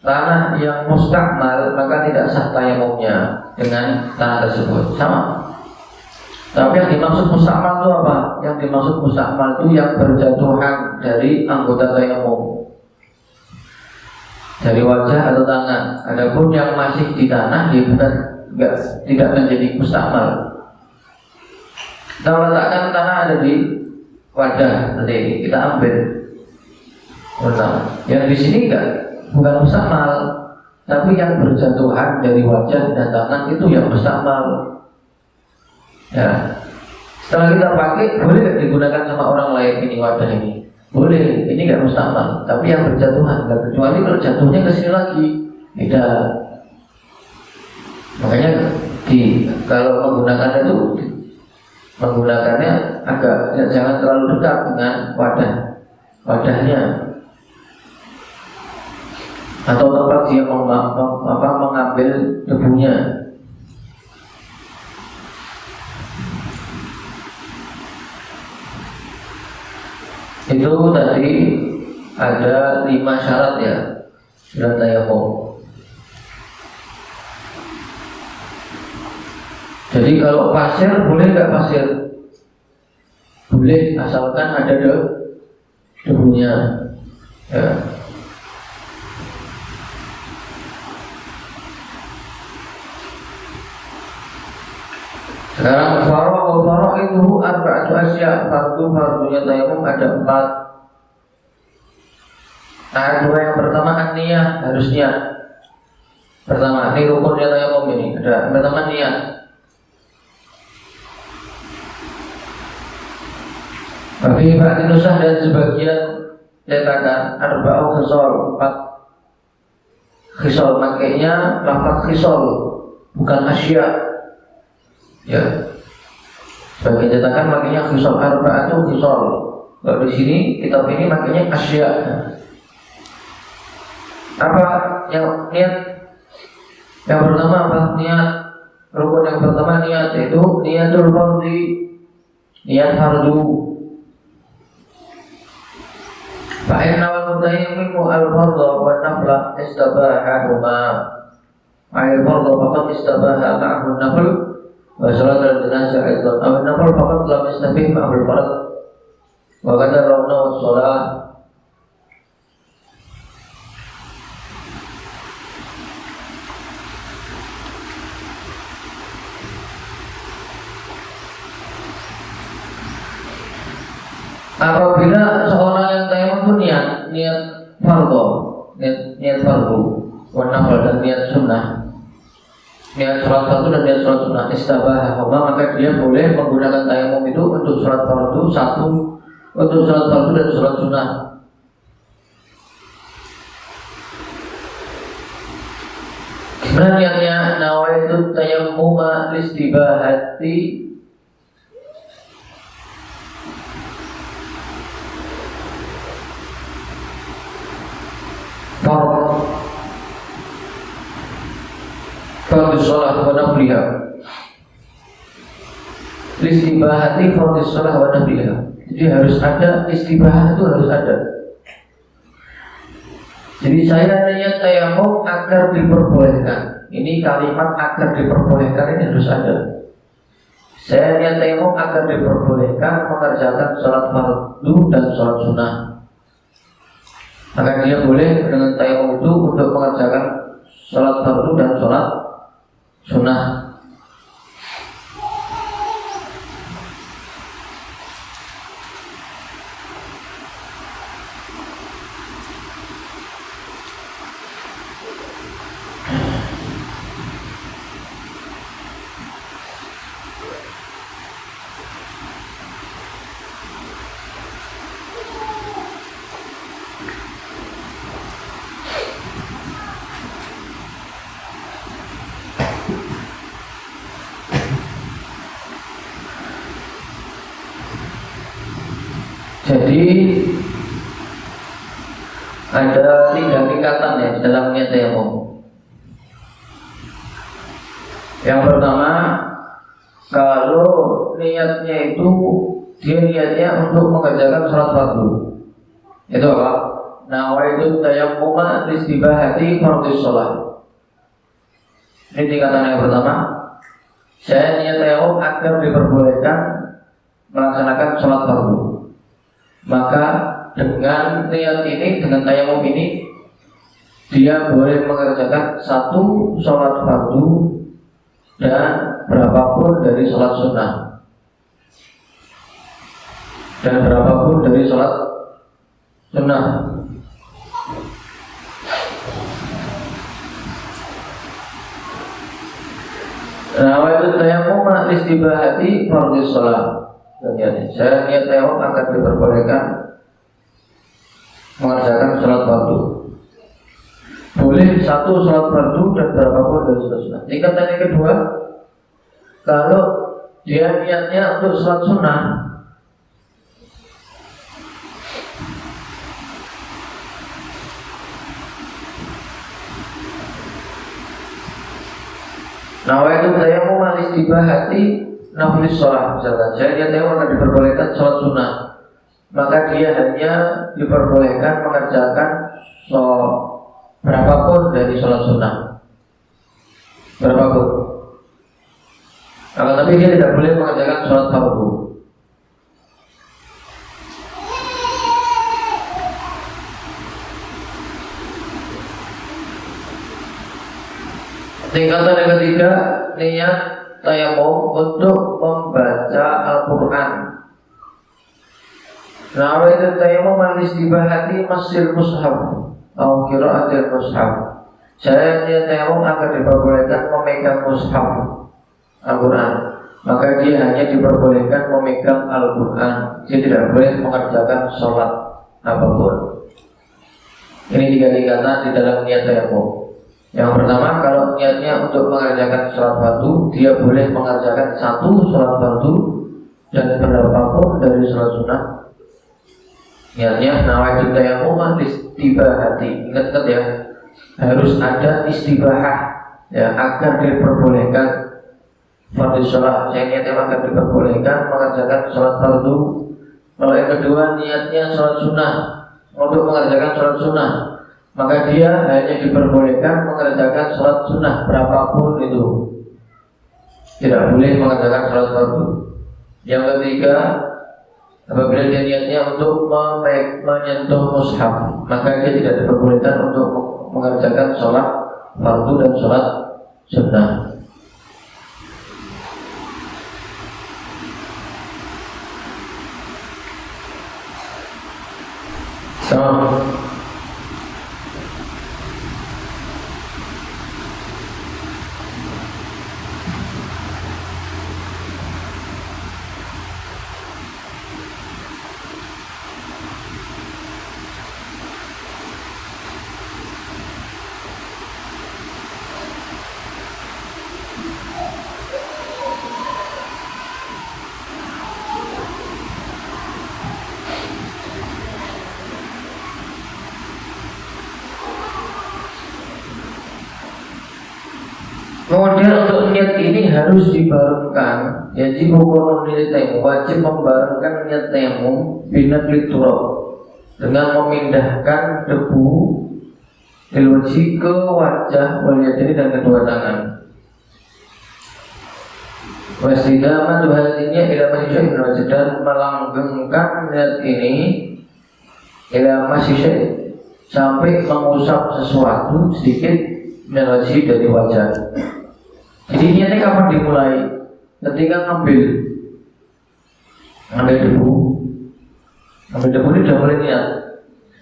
tanah yang mustakmal maka tidak sah tayamumnya dengan tanah tersebut. Sama. Tapi yang dimaksud mustakmal itu apa? Yang dimaksud mustakmal itu yang berjatuhan dari anggota tayamum, dari wajah atau tangan. Adapun yang masih di tanah dia bukan, tidak menjadi mustakmal. Kita letakkan tanah ada di wadah, nanti kita ambil. Yang di sini bukan mustakmal, tapi yang berjatuhan dari wajah dan tangan itu yang mustakmal. Ya, setelah kita pakai, boleh nggak digunakan sama orang lain ini wadah ini? Boleh, ini nggak mustakmal, tapi yang berjatuhan nggak, kecuali kalau jatuhnya ke sini lagi, tidak. Makanya kalau menggunakannya agak jangan terlalu dekat dengan wadahnya, atau tempat dia mengambil debunya. Itu tadi ada 5 syarat ya dalam tayamum. Jadi kalau pasir, boleh nggak pasir? Boleh, asalkan ada debunya. Ya. Sekarang faraq itu arba'atu asya. Fardunya tayamum ada 4. Ada 2. Yang pertama an-niyah, harus niat. Pertama, ini rukunnya tayamum ini. Ada pertama niat. Tapi ba'di nusah, dan sebagian cetakan arba'u khisal, 4 khisal, makanya lafaz khisal bukan asya. Ya, sebagai cetakan makanya khisal, arba'atu khisal. Kalau di sini kitab ini makanya asya. Apa yang niat? Yang pertama apa? Niat. Rukun yang pertama niat, yaitu niatul fardhi, niat fardu. Fa'inna wal mutayammimu al-fardha wa nafla istabahahuma. Al-fardha faqad istabaha ma'ahu nafl, wa salat al-janazah aidan. Al-nafl faqad lam yastabih ma'ahu al-fard, wa qadar rawna wa sholah. Apabila seorang yang tayamum pun niat fardhu, niat fardhu, wanafal, dan niat sunnah, niat sholat fardu dan niat sholat sunnah, istabahahuma, maka dia boleh menggunakan tayamum itu untuk sholat fardu satu, untuk sholat fardu dan sholat sunnah. Gimana niatnya? Nawaitu tayammuma listibahati fardhu sholat wa nafliha. Istibahati fardhu sholat wa nafliha. Jadi harus ada istibahah, itu harus ada. Jadi saya niat tayamum agar diperbolehkan. Ini kalimat agar diperbolehkan ini harus ada. Saya niat tayamum agar diperbolehkan mengerjakan sholat fardu dan sholat sunnah. Maka dia boleh dengan tayamum itu untuk mengerjakan sholat fardu dan sholat sunnah. Jadi ada 3 tingkatan ya di dalam niat tayamum. Yang pertama, kalau niatnya itu dia niatnya untuk mengerjakan sholat fardu, itu apa? Nawaitu tayammuma listibahati fardhis sholat. Ini tingkatan yang pertama. Saya niat tayamum agar diperbolehkan melaksanakan sholat fardu. Maka dengan niat ini, dengan tayamum ini, dia boleh mengerjakan 1 sholat fardu dan berapapun dari sholat sunnah, dan berapapun dari sholat sunnah. Nawaitu tayammum listibahati fardhis sholat. Saya niat tayamum akan diperbolehkan mengerjakan sholat fardu. Boleh 1 sholat fardu dan berapapun dari sholat sunnah. Tingkatan yang kedua, kalau dia niatnya untuk sholat sunnah, nawaitu tayammum listibahati naflis sholat. Misalkan saya niat tayamum akan diperbolehkan sholat sunnah, maka dia hanya diperbolehkan mengerjakan berapapun dari sholat sunnah, berapapun. Tapi dia tidak boleh mengerjakan sholat fardu. Tingkatan yang ketiga, niat tayamum untuk membaca Al-Quran. Nawaitu tayammum listibahati masil mushaf atau qiraatil mushaf. Saya niat tayamum akan diperbolehkan memegang mushaf Al-Quran, maka dia hanya diperbolehkan memegang Al-Quran. Dia tidak boleh mengerjakan sholat apapun. Ini 3 tingkatan di dalam niat tayamum. Yang pertama, kalau niatnya untuk mengerjakan sholat fardu, dia boleh mengerjakan 1 sholat fardu dan berapapun dari sholat sunnah. Niatnya nawaitu tayammum listibahati. Ingat ya, harus ada istibahah ya, agar diperbolehkan fardhis sholat. Saya niatnya akan diperbolehkan mengerjakan sholat fardu. Kalau yang kedua, niatnya sholat sunnah, untuk mengerjakan sholat sunnah, maka dia hanya diperbolehkan mengerjakan sholat sunnah berapapun itu, tidak boleh mengerjakan sholat fardu. Yang ketiga, apabila dia niatnya untuk menyentuh mushaf, maka dia tidak diperbolehkan untuk mengerjakan sholat fardu dan sholat sunnah. Kemudian untuk niat ini harus dibarengkan, ya jika hukum niat tayamum wajib membarengkan niat tayamum binaqli turab, dengan memindahkan debu ilwaji ke wajah, walyadini dan kedua tangan. Wasidaman hatinya ila masyisyai wajah, dan melanggengkan niat ini ila masyisyai sampai mengusap sesuatu sedikit wajah dari wajah. Jadi niatnya kapan dimulai? Ketika ngambil debu. Ngambil debu ini sudah mulai niat.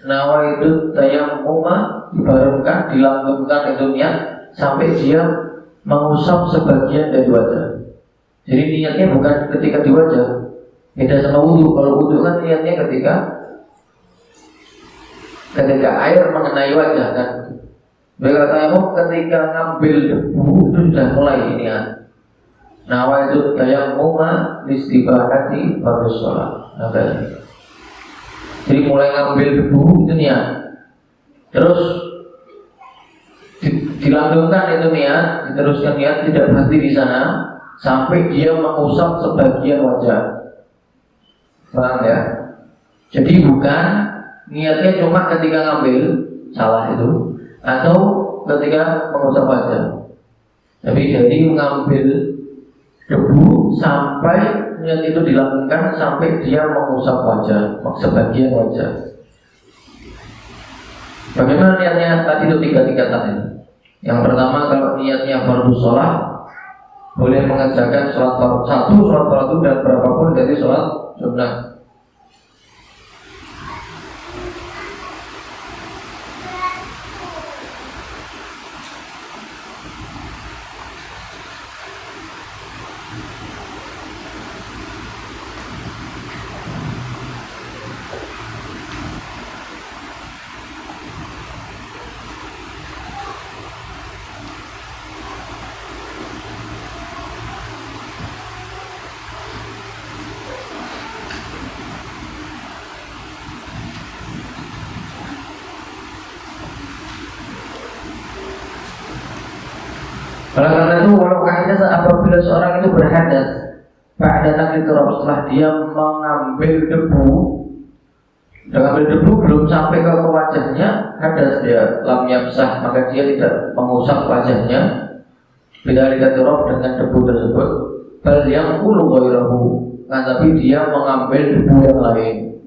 Nawa itu tayammuma dibarengkan, dilanggengkan itu niat sampai dia mengusap sebagian dari wajah. Jadi niatnya bukan ketika di wajah. Beda sama wudhu. Kalau wudhu kan niatnya ketika air mengenai wajah kan. Bagaimana tayammum ketika ngambil debu itu sudah mulai niat. Nawa itu tayammuma listibahati baru sholat. Jadi mulai ngambil debu itu niat. Terus dilanggengkan itu niat, diteruskan niat, tidak berhenti di sana sampai dia mengusap sebagian wajah. Paham ya? Jadi bukan niatnya cuma ketika ngambil, salah itu, atau ketika mengusap wajah. Tapi jadi mengambil debu sampai niat itu dilakukan sampai dia mengusap wajah, sebagian wajah. Bagaimana niatnya? Tadi itu 3 tingkatan ini. Yang pertama, kalau niatnya fardu sholat, boleh mengerjakan sholat fardu 1, sholat fardu dan berapapun dari sholat sunnah. Oleh karena itu, walau kaidah apabila seorang itu berhadas pada takbiratul setelah dia mengambil debu belum sampai ke wajahnya, hadas dia lam yamsah, maka dia tidak mengusap wajahnya bidalikatul dengan debu tersebut. Bal yaqulu ghairahu, tapi dia mengambil debu yang lain.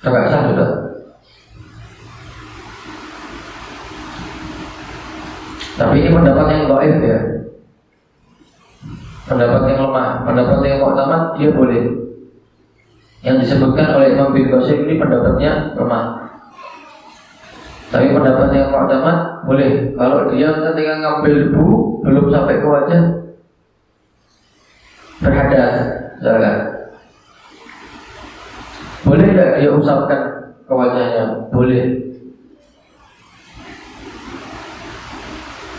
Agak sah sudah. Tapi ini pendapat yang dhaif ya. Pendapat yang lemah, pendapat yang mu'tamad dia boleh. Yang disebutkan oleh Imam bin Qasim ini pendapatnya lemah. Tapi pendapat yang mu'tamad boleh. Kalau dia ketika ngambil debu belum sampai ke wajah, berhadas, misalkan, boleh tidak dia usapkan ke wajahnya? Boleh.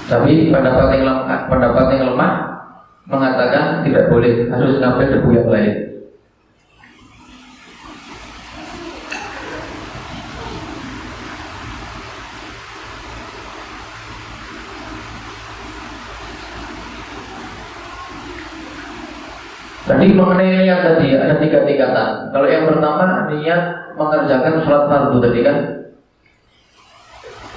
Tapi pendapat yang lemah mengatakan tidak boleh, harus ngambil debu yang lain. Tadi mengenai niat tadi ada 3 tingkatan. Kalau yang pertama niat mengerjakan sholat fardu tadi kan,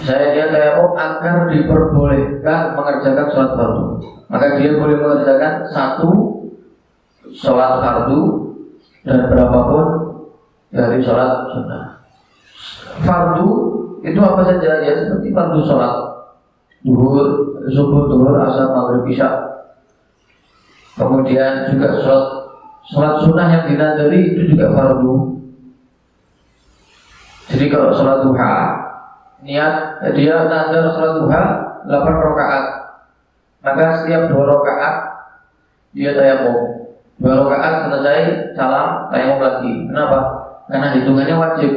saya niat tayammum agar diperbolehkan mengerjakan sholat fardu, maka dia boleh mengerjakan 1 sholat fardu dan berapapun dari sholat sunnah. Fardu itu apa saja ya, seperti fardu sholat zuhur, subuh, duhur, asar, maghrib, isya. Kemudian juga sholat sunnah yang dinadari itu juga fardu. Jadi kalau sholat duha, niat dia nazar sholat duha 8 rakaat, maka setiap 2 rakaat dia tayammum. 2 rakaat selesai salam tayammum lagi. Kenapa? Karena hitungannya wajib.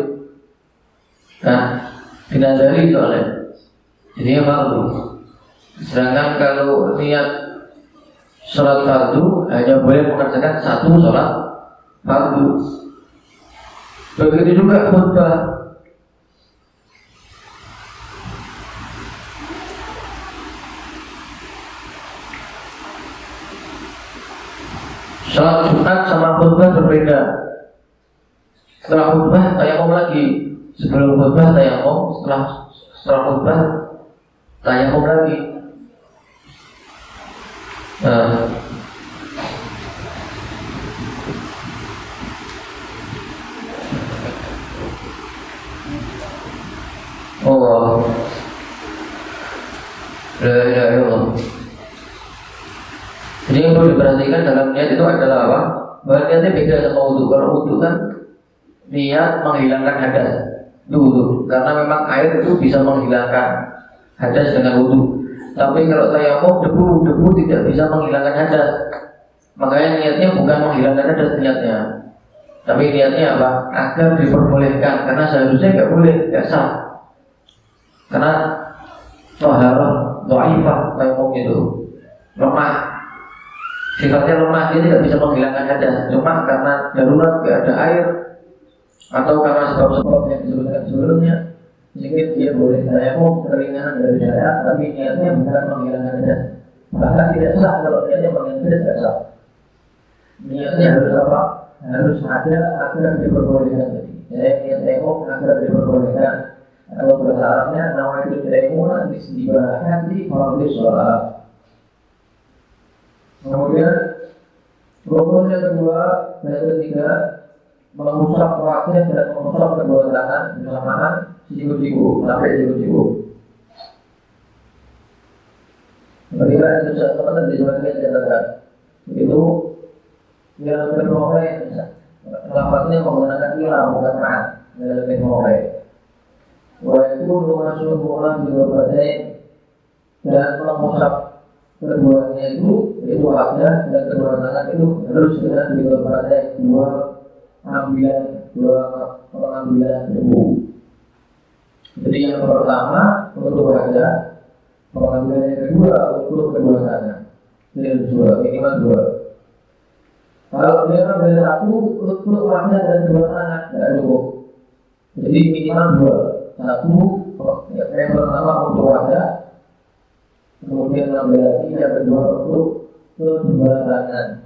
Nah, dinazari soalnya. Jadi fardu. Sedangkan kalau niat sholat fardu hanya boleh mengerjakan 1 sholat fardu. Begitu juga khutbah. Sholat Jumat sama khutbah berbeda. Setelah khutbah tayammum lagi. Sebelum khutbah tayammum, setelah khutbah tayammum lagi. Nah, Allah, la ilaha illallah. Jadi yang perlu diperhatikan dalam niat itu adalah apa? Bahwa niatnya beda sama wudhu. Kalau wudhu kan niat menghilangkan hadas itu wudhu, karena memang air itu bisa menghilangkan hadas dengan wudhu. Tapi kalau tayamum, debu tidak bisa menghilangkan hadas. Makanya niatnya bukan menghilangkan hadas niatnya, tapi niatnya apa? Agar diperbolehkan, karena seharusnya nggak boleh, nggak sah. Karena toharah dhaifah tayamum itu lemah, sifatnya lemah, dia tidak bisa menghilangkan hadas. Cuma karena darurat, nggak ada air, atau karena sebab-sebab yang disebutkan sebelumnya, sehingga dia boleh tayamum keringanan dari syariat, tapi niatnya bukan menghilangkan hadas. Bahkan tidak sah kalau niatnya menghilangkan hadas, tidak sah. Niatnya harus apa? Harus ada agar diperbolehkan. Jadi saya niat tayamum agar diperbolehkan. Kalau bahasa Arabnya nawaitu tayamum disebutkan di fardhu shalah. Kemudian rukun yang kedua dan ketiga, mengusap wajah dan mengusap kedua tangan bersamaan siku-siku sampai siku-siku. Ketika itu teman-teman di sebagian catatan itu yang kedua lafaznya menggunakan ilah bukan ma'an dalam kedua. Wa itu masuk bulan juga badai dan mengusap keduanya itu wajah dan kedua tangan itu harus dengan juga badai dua pengambilan debu. Jadi yang pertama untuk wajah, pengambilan yang kedua untuk kedua tangan. Ini dua, minimal dua. Kalau dia ambil satu untuk wajah dan kedua tangan tidak cukup. Jadi minimal dua. Satu yang pertama untuk wajah, kemudian ambil lagi yang kedua untuk kedua tangan.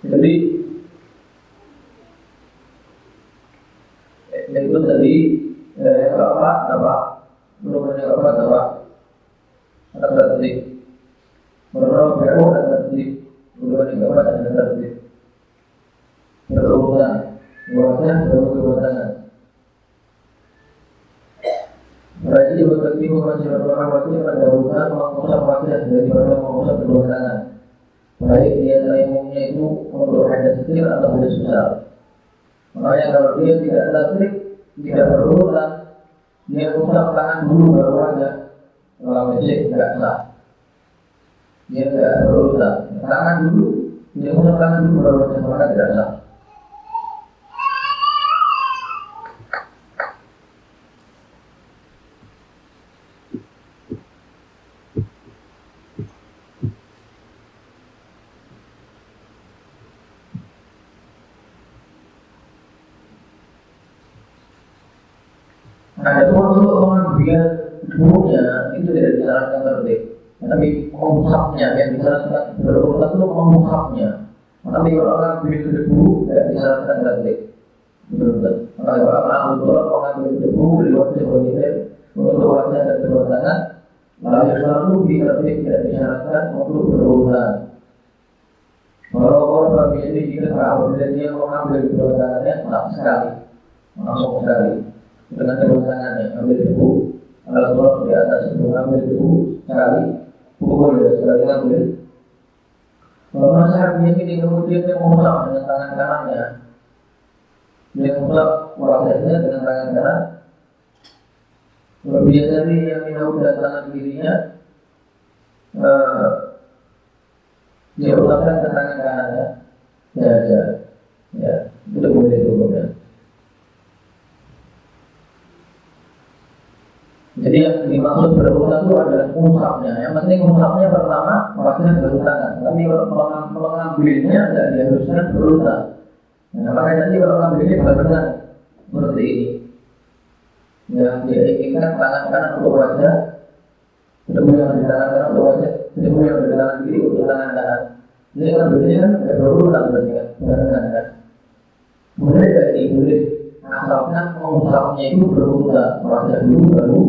Jadi itu tadi keempat apa? Rukun yang keempat apa? Ada tertib. Menurut BO ada tertib. Rukun yang keempat ada tertib. Berurutan. Wajah baru kedua tangan. Berarti berarti masih beberapa wajib mendahulukan mengusap wajah daripada mengusap kedua tangan. Baik dia tayamumnya itu untuk hadas kecil atau hadas besar. Makanya kalau dia tidak tertib, tidak berurutan, dia usap tangan dulu baru wajah. Kalau mesik tidak sah. Dia tidak berurutan. Tangan dulu, dia usap tangan dulu baru wajah, maka tidak sah. Ada untuk mengambil debunya itu tidak disarankan tertib, tapi mengusapnya yang disarankan berurutan itu mengusapnya. Tapi kalau mengambil debu tidak disarankan tertib, berurutan. Kalau mengambil debu lewat sebagian untuk wajah dan kedua tangan, lalu selalu tertib tidak disarankan untuk berurutan. Kalau orang ini jika apabila dia mengambil kedua tangannya langsung sekali. Dengan kedua tangannya ambil debu, kalau tolong di atas itu ambil debu sekali, pukul dia sekali ambil. Kalau masyarakat ini kemudian dia mengusap dengan tangan kanannya, dia mengusap wajahnya dengan tangan kanan. Biasanya yang minum dan tangan kirinya, dia usapkan ke tangan kanannya, ya, itu boleh hukumnya. Jadi yang dimaksud berurutan itu adalah musafnya. Yang penting musafnya pertama wajah berurutan. Tapi kalau mengambilnya tidak diharuskan berurutan. Nah, makanya nanti kalau mengambilnya barengan seperti ini. Yang dia inginkan tangan kanan untuk wajah, ketemu yang di tangan kanan untuk wajah, ketemu yang di tangan kiri untuk tangan kanan. Ini mengambilnya kan tidak berurutan berarti kan, barengan kan. Boleh dari boleh, asalkan musafnya itu berurutan, wajah dulu baru.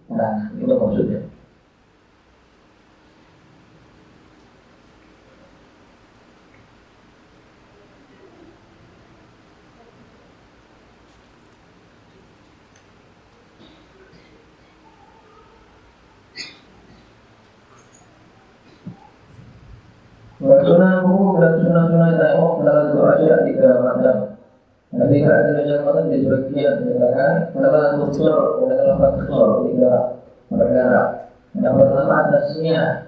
Nah, itu maksudnya. Sunnahku dan sunnah-sunnah tengok dalam dua asyik 3 macam. Ketika Indonesia Barat di sebagian dikatakan dalam usul dan dalam usul 3 perkara. Yang pertama atasnya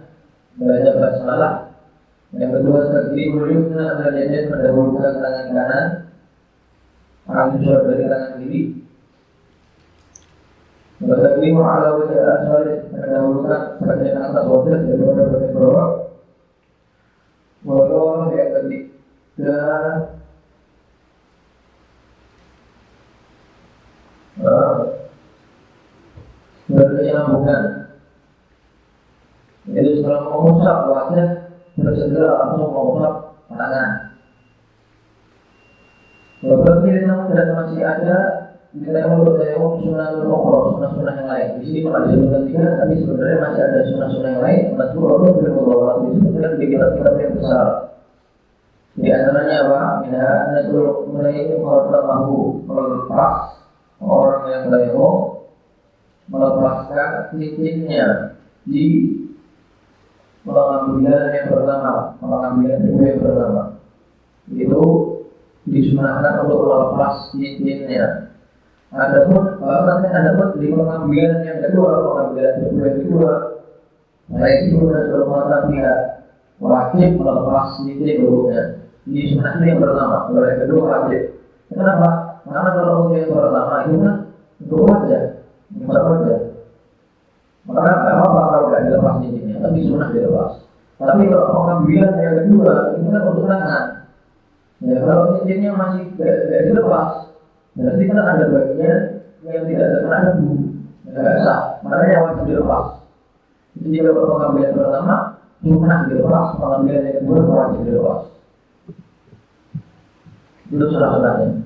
belajar basmalah. Yang kedua takbirul yumna belajar mendahulukan tangan kanan, al-jur dari tangan kiri. Takbirul ala wajah al-aswad mendahulukan bagian atas wajah daripada bagian bawah. Walau yang ketiga berkesinambungan. Jadi setelah mengusap wajah bersegera langsung mengusap tangan. Bagi namun dan masih ada kita untuk sunnah sunnah yang lain. Di sini ada sunnah 3, tapi sebenarnya masih ada sunnah yang lain. Nabi Allah berkata disebutkan di kitab-kitab yang besar. Di antaranya apa? Minha nasul mulai menghartamahu melepas orang yang layak melepaskan cincinnya di pengambilan yang pertama, pengambilan kedua yang pertama. Itu disunahkan untuk melepas cincinnya. Adapun di pengambilan yang kedua, pengambilan yang kedua, baik itu nasul pihak wajib melepas cincin dulunya. Disunahkan yang pertama, kalau yang kedua wajib. Kenapa? Karena kalau untuk yang pertama itu kan untuk wajah, untuk wajah. Maka tidak apa-apa kalau tidak dilepas cincinnya, tapi sunnah dilepas. Tapi kalau pengambilan yang kedua itu kan untuk tangan. Ya, kalau cincinnya masih tidak dilepas, berarti kan ada bagian yang tidak terkena debu, tidak sah. Makanya wajib dilepas. Jadi kalau pengambilan pertama sunnah dilepas, pengambilan yang kedua wajib dilepas. Itu sunnah-sunnahnya.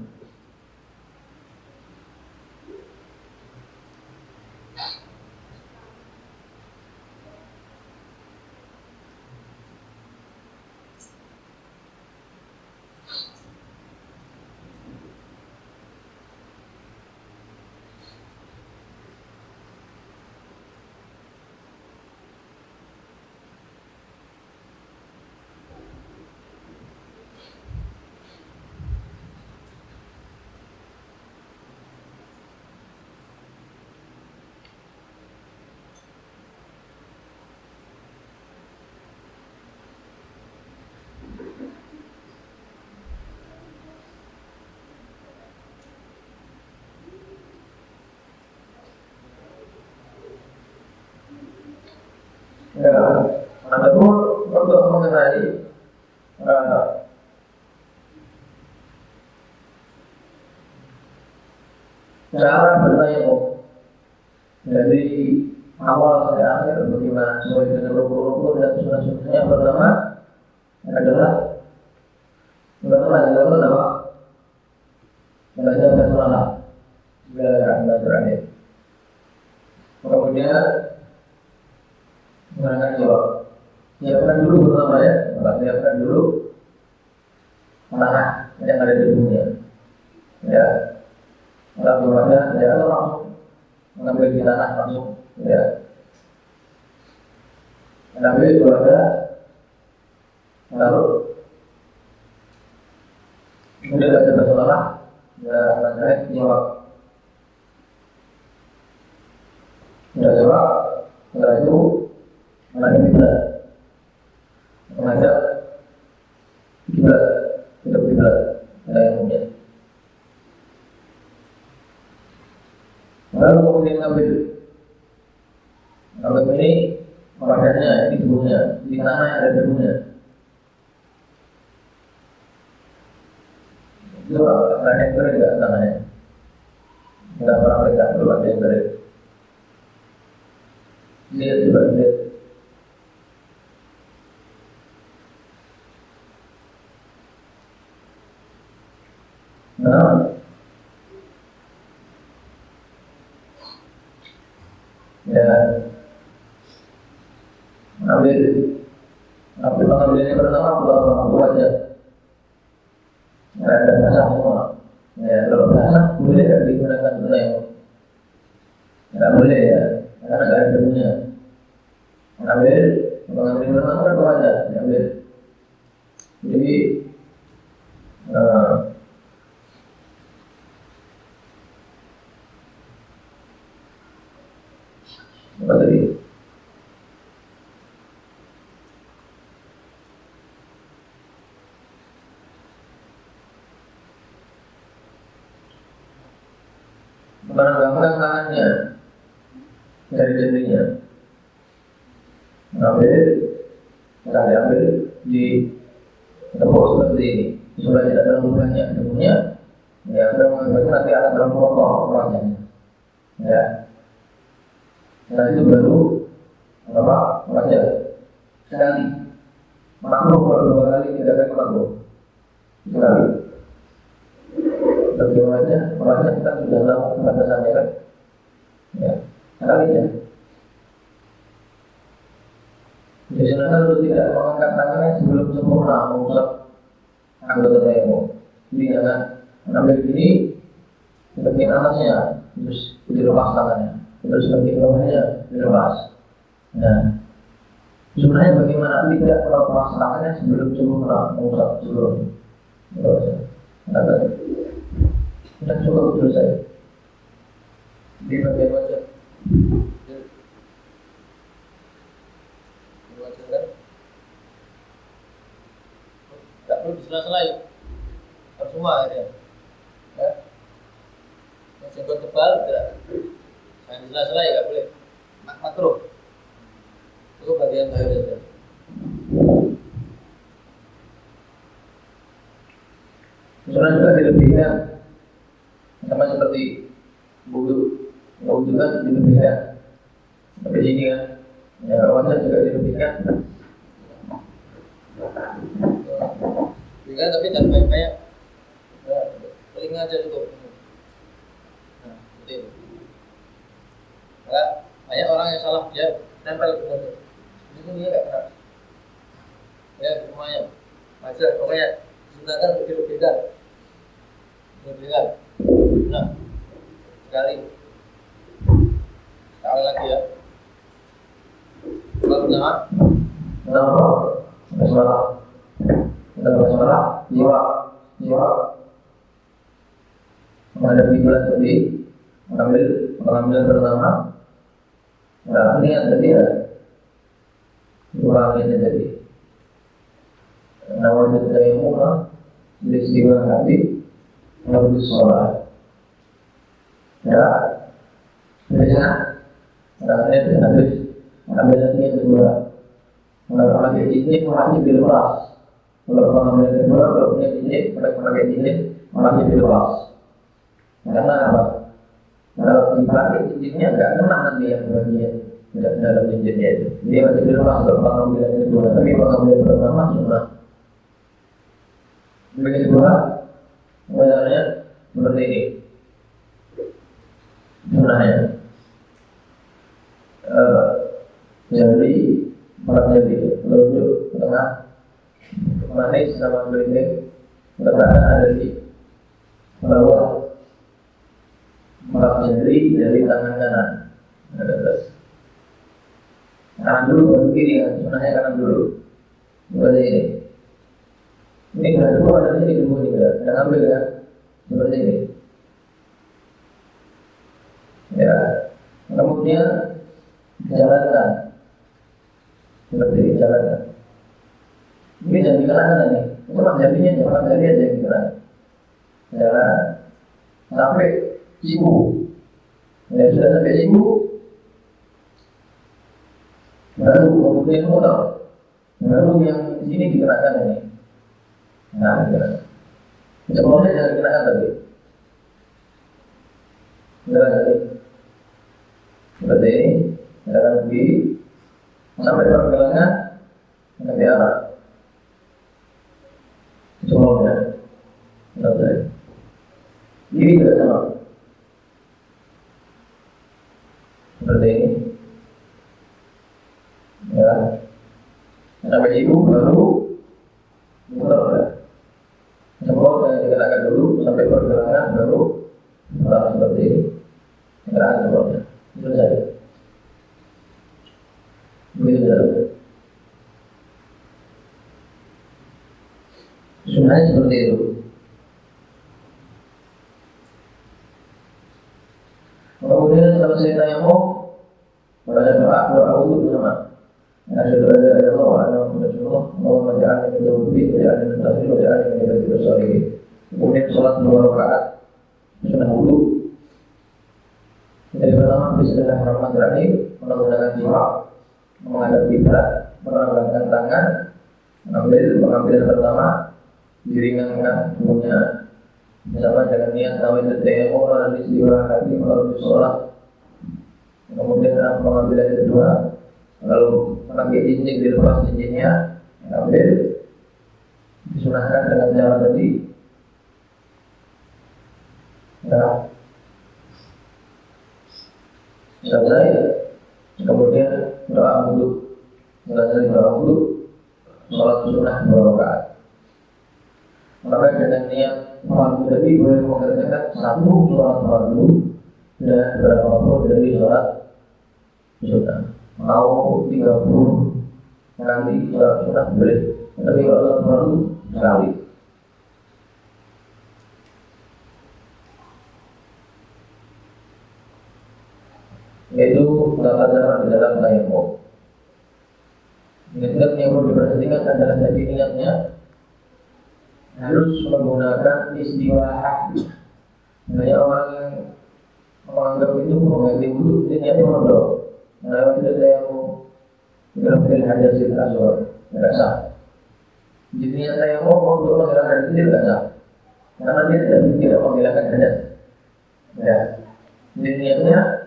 Ya, adapun untuk mengenai cara bertayamum dari awal sampai akhir bagaimana sesuai dengan rukun-rukun dan sunnah-sunnahnya. Yang pertama adalah apa? Membaca basmalah Bismillahirrahmanirrahim. Kemudian menggunakan jawab. Siapkan dulu pertama ya, siapkan dulu tanah yang ada di dunia. Ya, lalu ada ya langsung mengambil di tanah langsung. Ya, mengambil itu ada lalu kemudian baca basmalah. Ya, lanjut jawab. Sudah jawab, setelah itu menghadap kiblat, menghadap kiblat, ada yang kemudian. Lalu kemudian ambil Anggap ini padanya, ini debunya, di tanah yang ada debunya. Itu ada yang kering nggak tanahnya? Nggak pernah pegang kalau ada yang kering. Lihat juga, lihat. Nah, ya, ambil pengambilannya pertama aku aja. Nggak ada basah semua. Ya, kalau basah boleh nggak digunakan tunai? Nggak boleh ya, karena nggak ada debunya. Ambil pengambilan pertama aku aja, ambil. Jadi apa tadi? Menenggangkan tangannya dari jarinya. Ambil, kita diambil di tepuk seperti ini. Supaya tidak terlalu banyak debunya. Ya, berarti nanti akan terlalu kotor wajahnya. Ya. Nah itu baru apa? Wajah sekali. Makruh kalau 2 kali, 3 kali makruh. Sekali. Bagaimana kita sudah tahu batasannya kan? Ya, sekali aja. Disunahkan untuk tidak mengangkat tangannya sebelum sempurna mengusap anggota tayamum. Jadi jangan ambil gini, bagian atasnya terus dilepas tangannya, terus bagian bawahnya dilepas. Nah, sebenarnya bagaimana tidak melepas tangannya sebelum sempurna mengusap seluruhnya. Sudah cukup selesai. Di bagian wajah. Tak perlu disela-selai, harus semua ya. Yang jenggot tebal tidak, yang disela-selai nggak boleh. Makruh. Itu bagian bahaya saja. Misalnya juga dilebihkan, sama seperti wudhu kan dilebihkan. Sampai sini kan, ya wajah juga dilebihkan. Juga tapi jangan banyak-banyak. Telinga aja cukup. Nah, seperti itu. Maka banyak orang yang salah dia nempel ke wajah. Itu dia nggak keras. Ya semuanya. Wajah pokoknya disunahkan untuk dilebihkan. Nah, sekali lagi ya. Kalau pertama, basmalah, jiwa menghadapi bulan tadi, pengambilan pertama. Nah, niat tadi ya, ulangin tadi. Nawajat tayamum, beristighfar hati, habis sholat. Ya, biasanya, habis lagi yang kedua. Kalau pakai cincin, wajib dilepas. Kalau pengambilan kedua, kalau punya cincin, pakai cincin, wajib dilepas. Karena apa? Kalau dipakai cincinnya nggak kena nanti yang bagian dalam cincinnya itu. Dia wajib dilepas kalau pengambilan kedua. Tapi pengambilan pertama sunnah. Yang kedua, misalnya seperti ini. Sunnahnya. Jadi jadi telunjuk tengah manis sama belimbing letakkan ada di bawah jari dari tangan kanan. Kanan dulu baru kiri kan, sunahnya kanan dulu. Seperti ini. Ini nggak dua ada sini dulu nih, udah ambil kan, seperti ini. Ya, kemudian jalankan. Seperti dijalankan. Ini jangan dikenakan ini. Cuma jarinya jangan jari aja yang dikenakan. Jalan sampai siku. Ya sudah sampai siku. baru kemudian motor, baru yang di sini dikenakan ini. Nah, dikenakan. Semuanya jangan dikenakan tadi. Enggak tadi. Seperti ini, jalan di sampai pergelangan sampai arah. Semuanya. Enggak tadi. Ini juga sama. Seperti ini. Ya. Sampai situ baru motor. Semua yang dikenakan dulu sampai pergelangan baru seperti ini. Gerakan semuanya. Selesai. Begitu saja. Sebenarnya seperti itu. Kemudian selesai tayamum, baca doa untuk bersama. Asyhadu an la ilaha illallah wa anna muhammadan rasulullah. Allahumma ja'alni min tawabin wa ja'alni min tawabin wa ja'alni min ibadika sholihin. Kemudian sholat 2 rakaat sunnah wudu. Jadi pertama bismillahirrahmanirrahim, menggunakan jiwa, menghadap kiblat, merangkakkan tangan, pengambilan pertama, diringankan tubuhnya bersama dengan niat tawhid tayammum dan istiwa hati melalui sholat. Kemudian pengambilan kedua, lalu pakai cincin dilepas cincinnya, ambil, disunahkan dengan cara tadi. Nah, selesai, kemudian doa wudu, selesai doa wudu, sholat sunnah 2 rakaat. Maka dengan niat fardu tadi boleh mengerjakan 1 sholat fardu dan berapapun dari sholat sunnah. Mau 30 kali sholat sunnah boleh, tapi kalau sholat fardu sekali. Itu tata cara di dalam tayammum. Niat yang perlu diperhatikan adalah tadi niatnya harus menggunakan istiwahah. Banyak orang yang menganggap itu mengganti wudu, ini niatnya mondok. Nah, itu tayammum berfil hadasil asghar, tidak sah. Jadi niat tayammum untuk menghilangkan hadas tidak sah, karena dia tidak menghilangkan hadas. Ya, jadi niatnya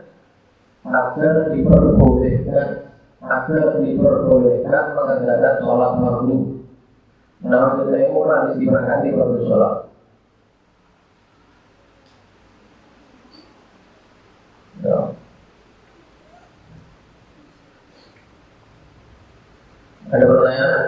agar diperbolehkan mengerjakan sholat fardu. Nama itu tayammum harus diberkati waktu sholat. Ya. Ada pertanyaan?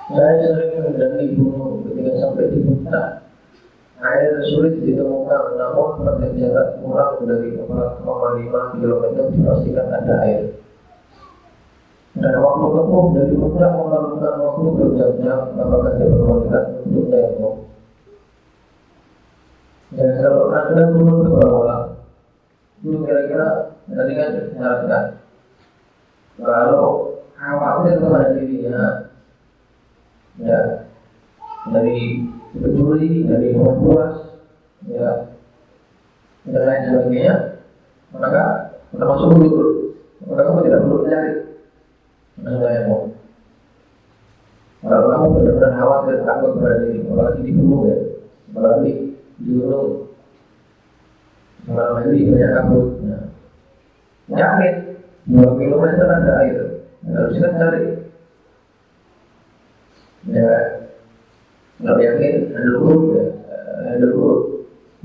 Saya sering mendatangi gunung ketika sampai di puncak. Air sulit ditemukan, namun pada jarak kurang dari 4,5 km dipastikan ada air. Dan waktu tempuh dari puncak memerlukan waktu berjam-jam, apakah diperbolehkan untuk tayamum? Dan kalau Anda turun ke bawah, itu kira-kira tadi kan disarankan, kalau khawatir kepada dirinya, ya, dari pencuri, dari pembuas, ya, dan lain sebagainya, maka termasuk dulu, maka kamu tidak perlu mencari tayamum. Kalau kamu benar-benar khawatir takut kepada diri, apalagi di gunung ya, apalagi di gunung, malam hari banyak kabut, nah, yakin 2 kilometer ada air, harus kita cari. Ya, kalau yakin ada lurus ya,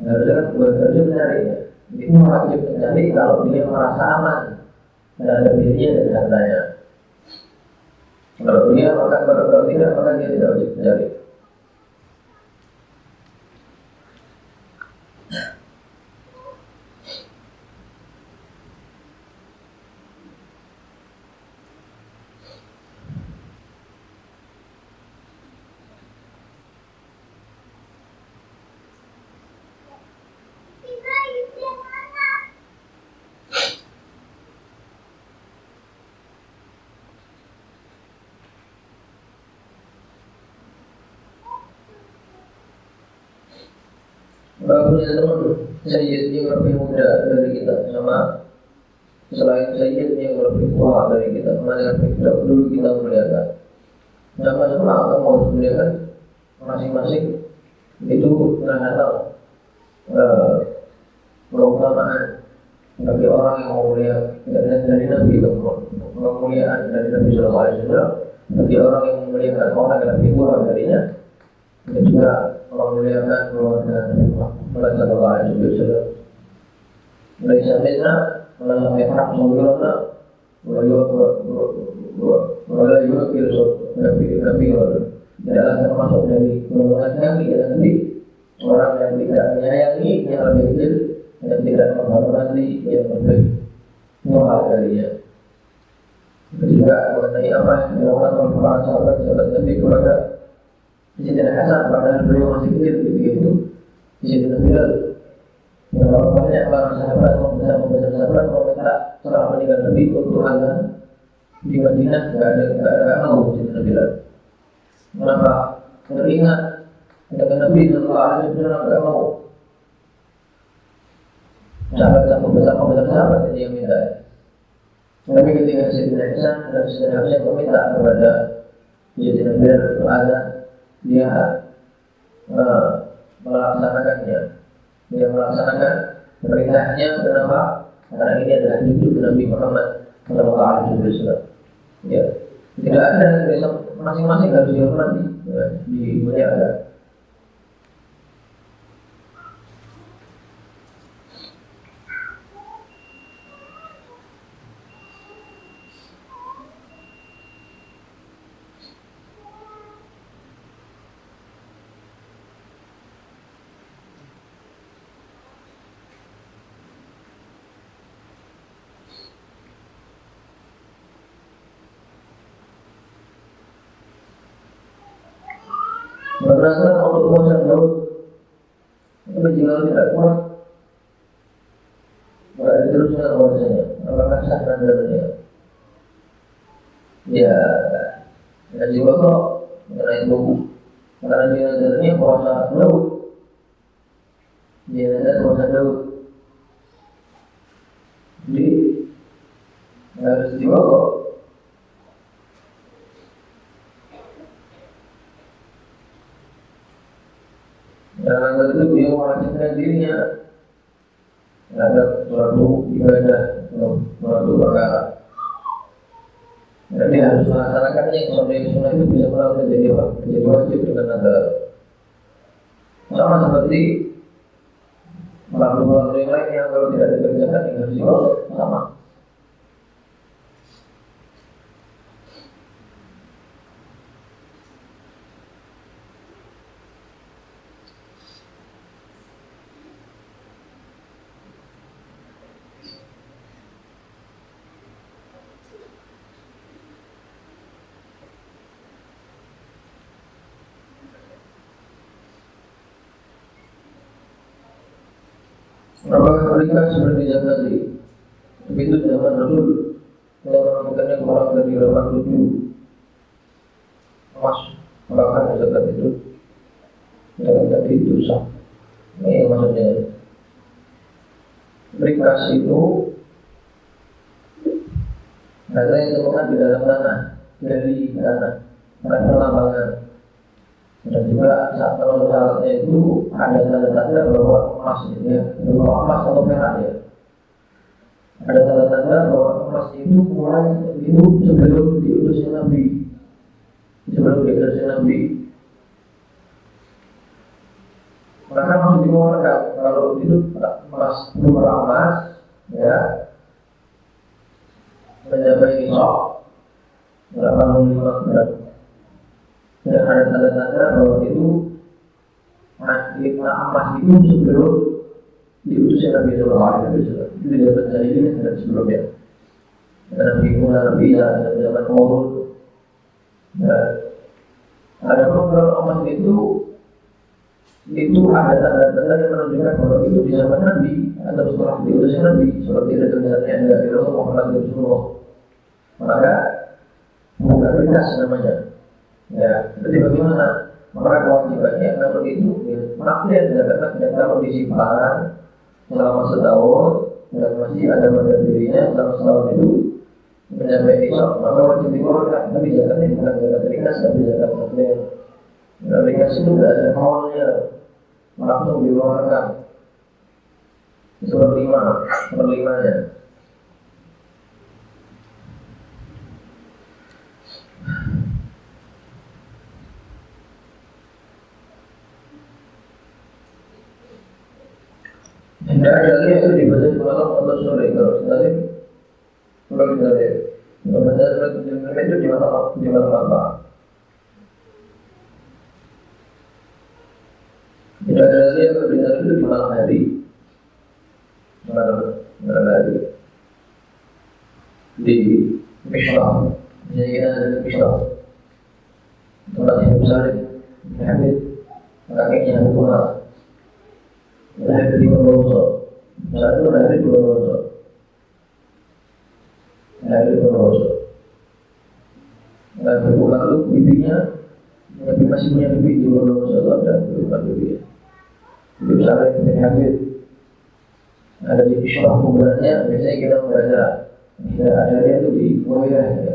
harusnya mencari. Ya. Itu wajib mencari kalau dia merasa aman terhadap dirinya dan hartanya. Kalau dia kalau tidak, maka dia tidak wajib mencari. Punya teman Sayyid yang lebih muda dari kita, sama selain Sayyid yang lebih tua dari kita, mana yang lebih dulu kita muliakan. Sama-sama kamu harus muliakan masing-masing. Itu menandakan keutamaan bagi orang yang memuliakan dari Nabi, kemuliaan dari Nabi Sallallahu Alaihi Wasallam bagi orang yang memuliakan orang yang lebih tua darinya, dan juga memuliakan keluarga Nabi Muhammad Sallallahu Alaihi Wasallam. Laisa minna man lam yarham saghirana wala yuqir Nabi. Tidaklah termasuk dari golongan kami ya Nabi orang yang tidak menyayangi yang lebih kecil dan tidak menghormati yang lebih tua darinya. Juga mengenai apa yang dilakukan oleh para sahabat Nabi kepada Sayyidina Hasan padahal beliau masih kecil ketika itu. Sayyidina Bilal, berapa banyak para sahabat membesar sahabat meminta setelah meninggal Nabi untuk azan di Madinah, tidak ada mau Sayyidina Bilal. Kenapa? Teringat dengan Nabi Sallallahu Alaihi Wasallam tidak mau. Sahabat membesar sahabat yang minta. Tapi ketika Sayyidina Hasan dan Sayyidina Hasan meminta kepada Sayyidina Bilal untuk azan, dia melaksanakannya. Dia melaksanakan perintahnya. Kenapa? Karena ini adalah cucu Nabi Muhammad Sallallahu Alaihi Wasallam. Ya, tidak ada yang masing-masing harus dihormati, dimuliakan. Berangkat untuk puasa Daud, tapi jika tidak kuat, tidak diteruskan puasanya. Apakah sah nadarnya? Ya, haji wakil mengenai tubuh, karena dia nadarnya puasa Daud. Dia nadar puasa Daud. Jadi harus diwakil. Dan itu dia mewajibkan dirinya terhadap suatu ibadah atau suatu perkara. Dan dia harus melaksanakannya. Yang sunnah itu bisa menjadi wajib dengan nazar. Sama seperti waktu yang lain yang kalau tidak dikerjakan yang harus diwakil, sama. Apakah mereka seperti zakat tadi? Begitu zaman Rasul yang menentukannya kurang dari 87 emas, bahkan zakat itu zakat tadi itu sah. Ini maksudnya rikas itu ada yang ditemukan di dalam tanah, dari tanah, bukan perlambangan. Dan juga saat menurut syaratnya itu ada tanda-tanda bahwa emas ini, bahwa emas atau perak ya. Ada tanda-tanda bahwa emas itu mulai itu sebelum diutusnya Nabi, sebelum diutusnya Nabi. Maka harus dikeluarkan kalau itu emas berupa emas, ya, mencapai nisab 85 gram. Dan ada tanda-tanda bahwa itu emas itu sebelum diutusnya Nabi Sallallahu Alaihi Wasallam. Itu di zaman jahiliyah dan sebelumnya. Nabi Musa, Nabi Isa, dan zaman Qurun. Ada pun kalau emas itu ada tanda-tanda yang menunjukkan bahwa itu di zaman Nabi atau setelah diutusnya Nabi, seperti ada tulisannya dari Muhammad Rasulullah. Maka bukan rikas namanya. Ya, jadi bagaimana? Maka kewajibannya kalau itu menafsir dan kalau disimpan selama setahun dan masih ada pada dirinya selama setahun itu mencapai nisab, maka wajib dikeluarkan. Tapi zakatnya bukan zakat rikas, tapi zakat takdir. Rikas itu tidak ada haulnya, langsung dikeluarkan seperlimanya. Tidak ada itu dibaca di malam atau sore. Kalau kita lihat membaca surat itu di malam apa? Tidak ada yang berbicara itu di malam hari, malam hari di Mishnah. Jadi kita ada di Mishnah tempat yang besar, Habib kakeknya Tuhan. Lahir di Bondowoso, saat itu lahir di Bondowoso, Nah, bukan itu bibinya, masih punya bibi di Bondowoso atau ada bukan bibinya. Bibi besar yang Habib ada di Islam kuburannya. Biasanya kita membaca, ada dia itu di Muawiyah,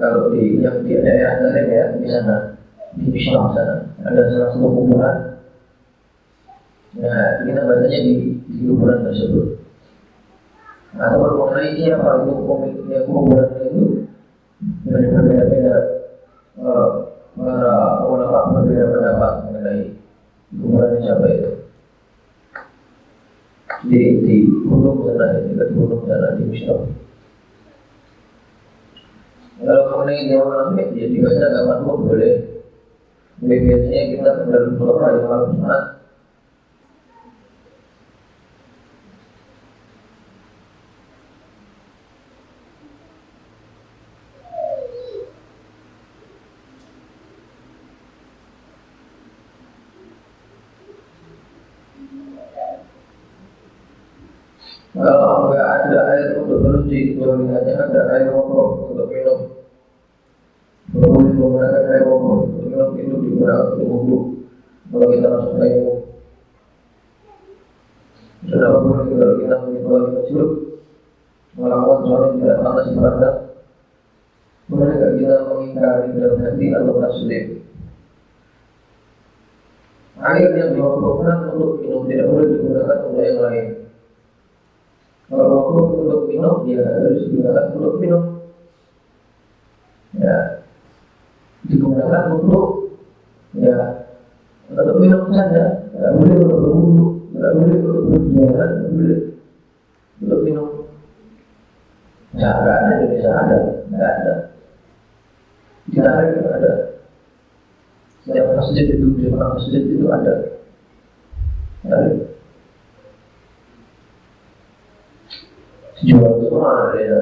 kalau di yang di daerah lain ya di sana, di Islam sana ada salah satu kuburan. Nah, kita bacanya di kuburan tersebut. Atau mengenai siapa itu pemiliknya kuburan itu berbeda-beda. Para ulama berbeda pendapat mengenai kuburan siapa itu. Di gunung sana, di gunung sana di Misra. Kalau mengenai Dewa Nabi, ya dibaca kapan pun boleh. Biasanya kita dalam surah yang harus sunat. Kalau nggak ada air untuk bersuci, hanya ada air wokok untuk minum. Boleh menggunakan air wokok untuk minum, itu digunakan untuk wudhu. Kalau kita masuk air wokok, sudah boleh kalau kita menyentuh air kecil, melakukan sholat tidak panas berada. Boleh kita mengingkari dalam hati atau taslim. Air yang diwakafkan untuk minum tidak boleh digunakan untuk yang lain. Kalau wakaf untuk minum, dia harus digunakan untuk minum. Ya, digunakan untuk minum saja. Tidak boleh untuk berwudu, tidak boleh untuk berjualan, tidak boleh untuk minum. Ya, tidak ada di Indonesia, tidak ada. Di Arab tidak ada. Setiap masjid itu ada. Jual semua ya.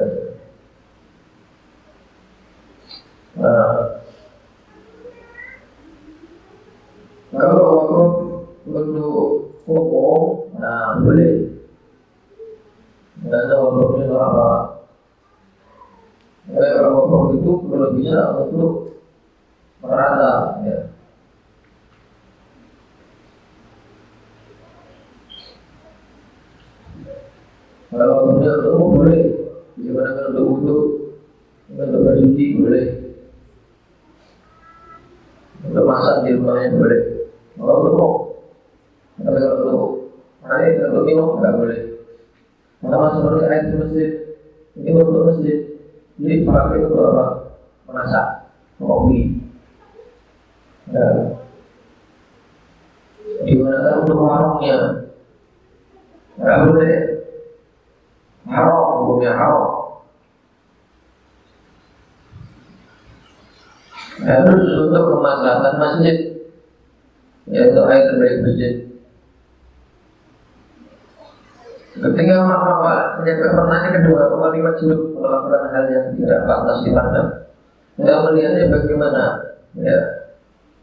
Kalau wakaf untuk umum, nah boleh. Dan wabah itu apa? Wabah itu kalau bisa untuk merata, ya. Kalau wabahnya untuk umum boleh, digunakan untuk wudhu, untuk bersuci boleh, untuk masak di rumahnya boleh. Kalau untuk umum, tapi kalau untuk air, untuk minum nggak boleh. Sama seperti air di masjid, ini untuk masjid, jadi pakai untuk apa? Masak, kopi. Ya. Digunakan untuk warungnya, nggak boleh. Haram, hukumnya haram. Harus untuk kemaslahatan masjid, yaitu air dari masjid. Ketika menjaga pertanyaan kedua, kalimat hidup melakukan hal yang tidak pantas dipandang. Kita melihatnya bagaimana? Ya,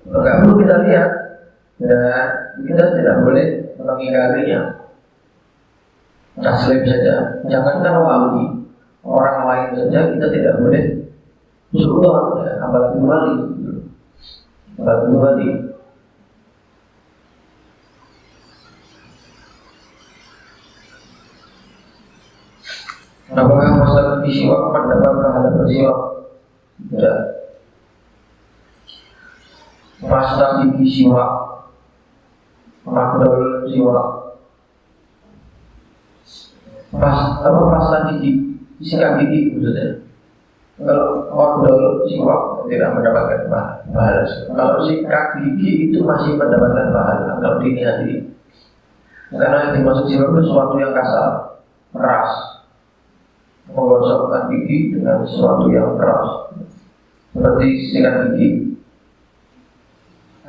nggak perlu kita lihat, dan kita tidak boleh mengingkarinya. Taslim saja, jangankan wali, orang lain saja kita tidak boleh suruh, ya, apalagi wali, apalagi wali. Apakah masalah disiwak mendapat pahala bersiwak? Tidak. Pasta gigi siwak, makdol siwak. Pasta gigi, sikat gigi maksudnya. Kalau makdol siwak tidak mendapatkan pahala. Kalau sikat gigi itu masih mendapatkan pahala kalau diniati. Karena yang dimaksud siwak itu sesuatu yang kasar, keras. Menggosokkan gigi dengan sesuatu yang keras seperti sikat gigi.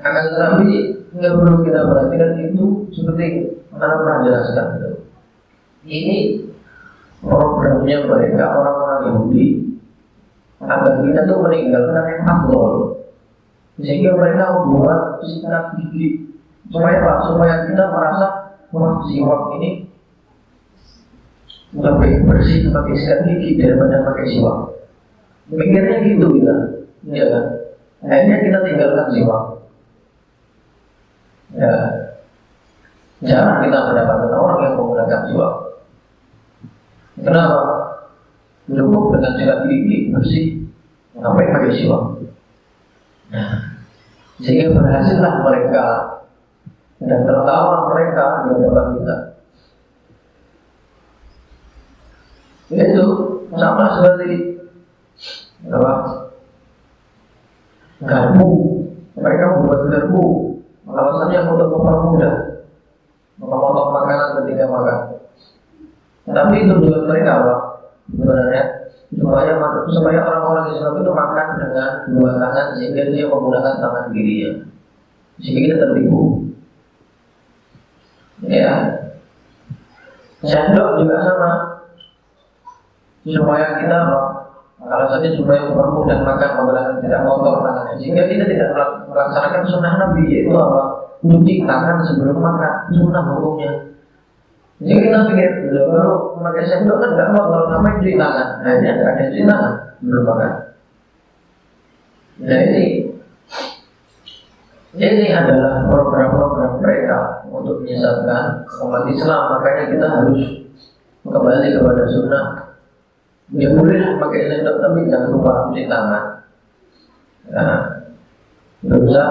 Akan tetapi nggak perlu kita perhatikan itu seperti mana pernah jelaskan itu. Ini programnya mereka orang-orang Yahudi agar kita tuh meninggalkan yang afdol, sehingga mereka membuat sikat gigi supaya apa? Supaya kita merasa wah siwak ini lebih bersih pakai sikat gigi daripada pakai siwak. Mikirnya gitu kita, ya kan? Akhirnya kita tinggalkan siwak. Ya, jarang kita mendapatkan orang yang menggunakan siwak. Kenapa? Cukup dengan sikat gigi bersih, ngapain pakai siwak? Nah, sehingga berhasillah mereka dan tertawa mereka di hadapan kita. Itu sama seperti apa? Garpu. Mereka membuat garpu alasannya untuk mempermudah memotong makanan ketika makan. Tapi tujuan mereka apa? Sebenarnya supaya orang-orang Islam itu makan dengan dua tangan sehingga dia menggunakan tangan kirinya, sehingga kita tertipu. Ya, sendok juga sama. Supaya kita alasannya supaya mempermudah makan menggunakan tidak kotor tangannya, sehingga kita tidak melaksanakan sunnah Nabi, yaitu apa? Cuci tangan sebelum makan, sunnah hukumnya. Jadi kita pikir kalau memakai sendok kan nggak kotor, ngapain cuci tangan? Nah ini nggak ada cuci tangan sebelum makan. Nah ini adalah program-program mereka untuk menyesatkan umat Islam. Makanya kita harus kembali kepada sunnah. Ya boleh pakai sendok tapi jangan lupa cuci tangan. Nah, bisa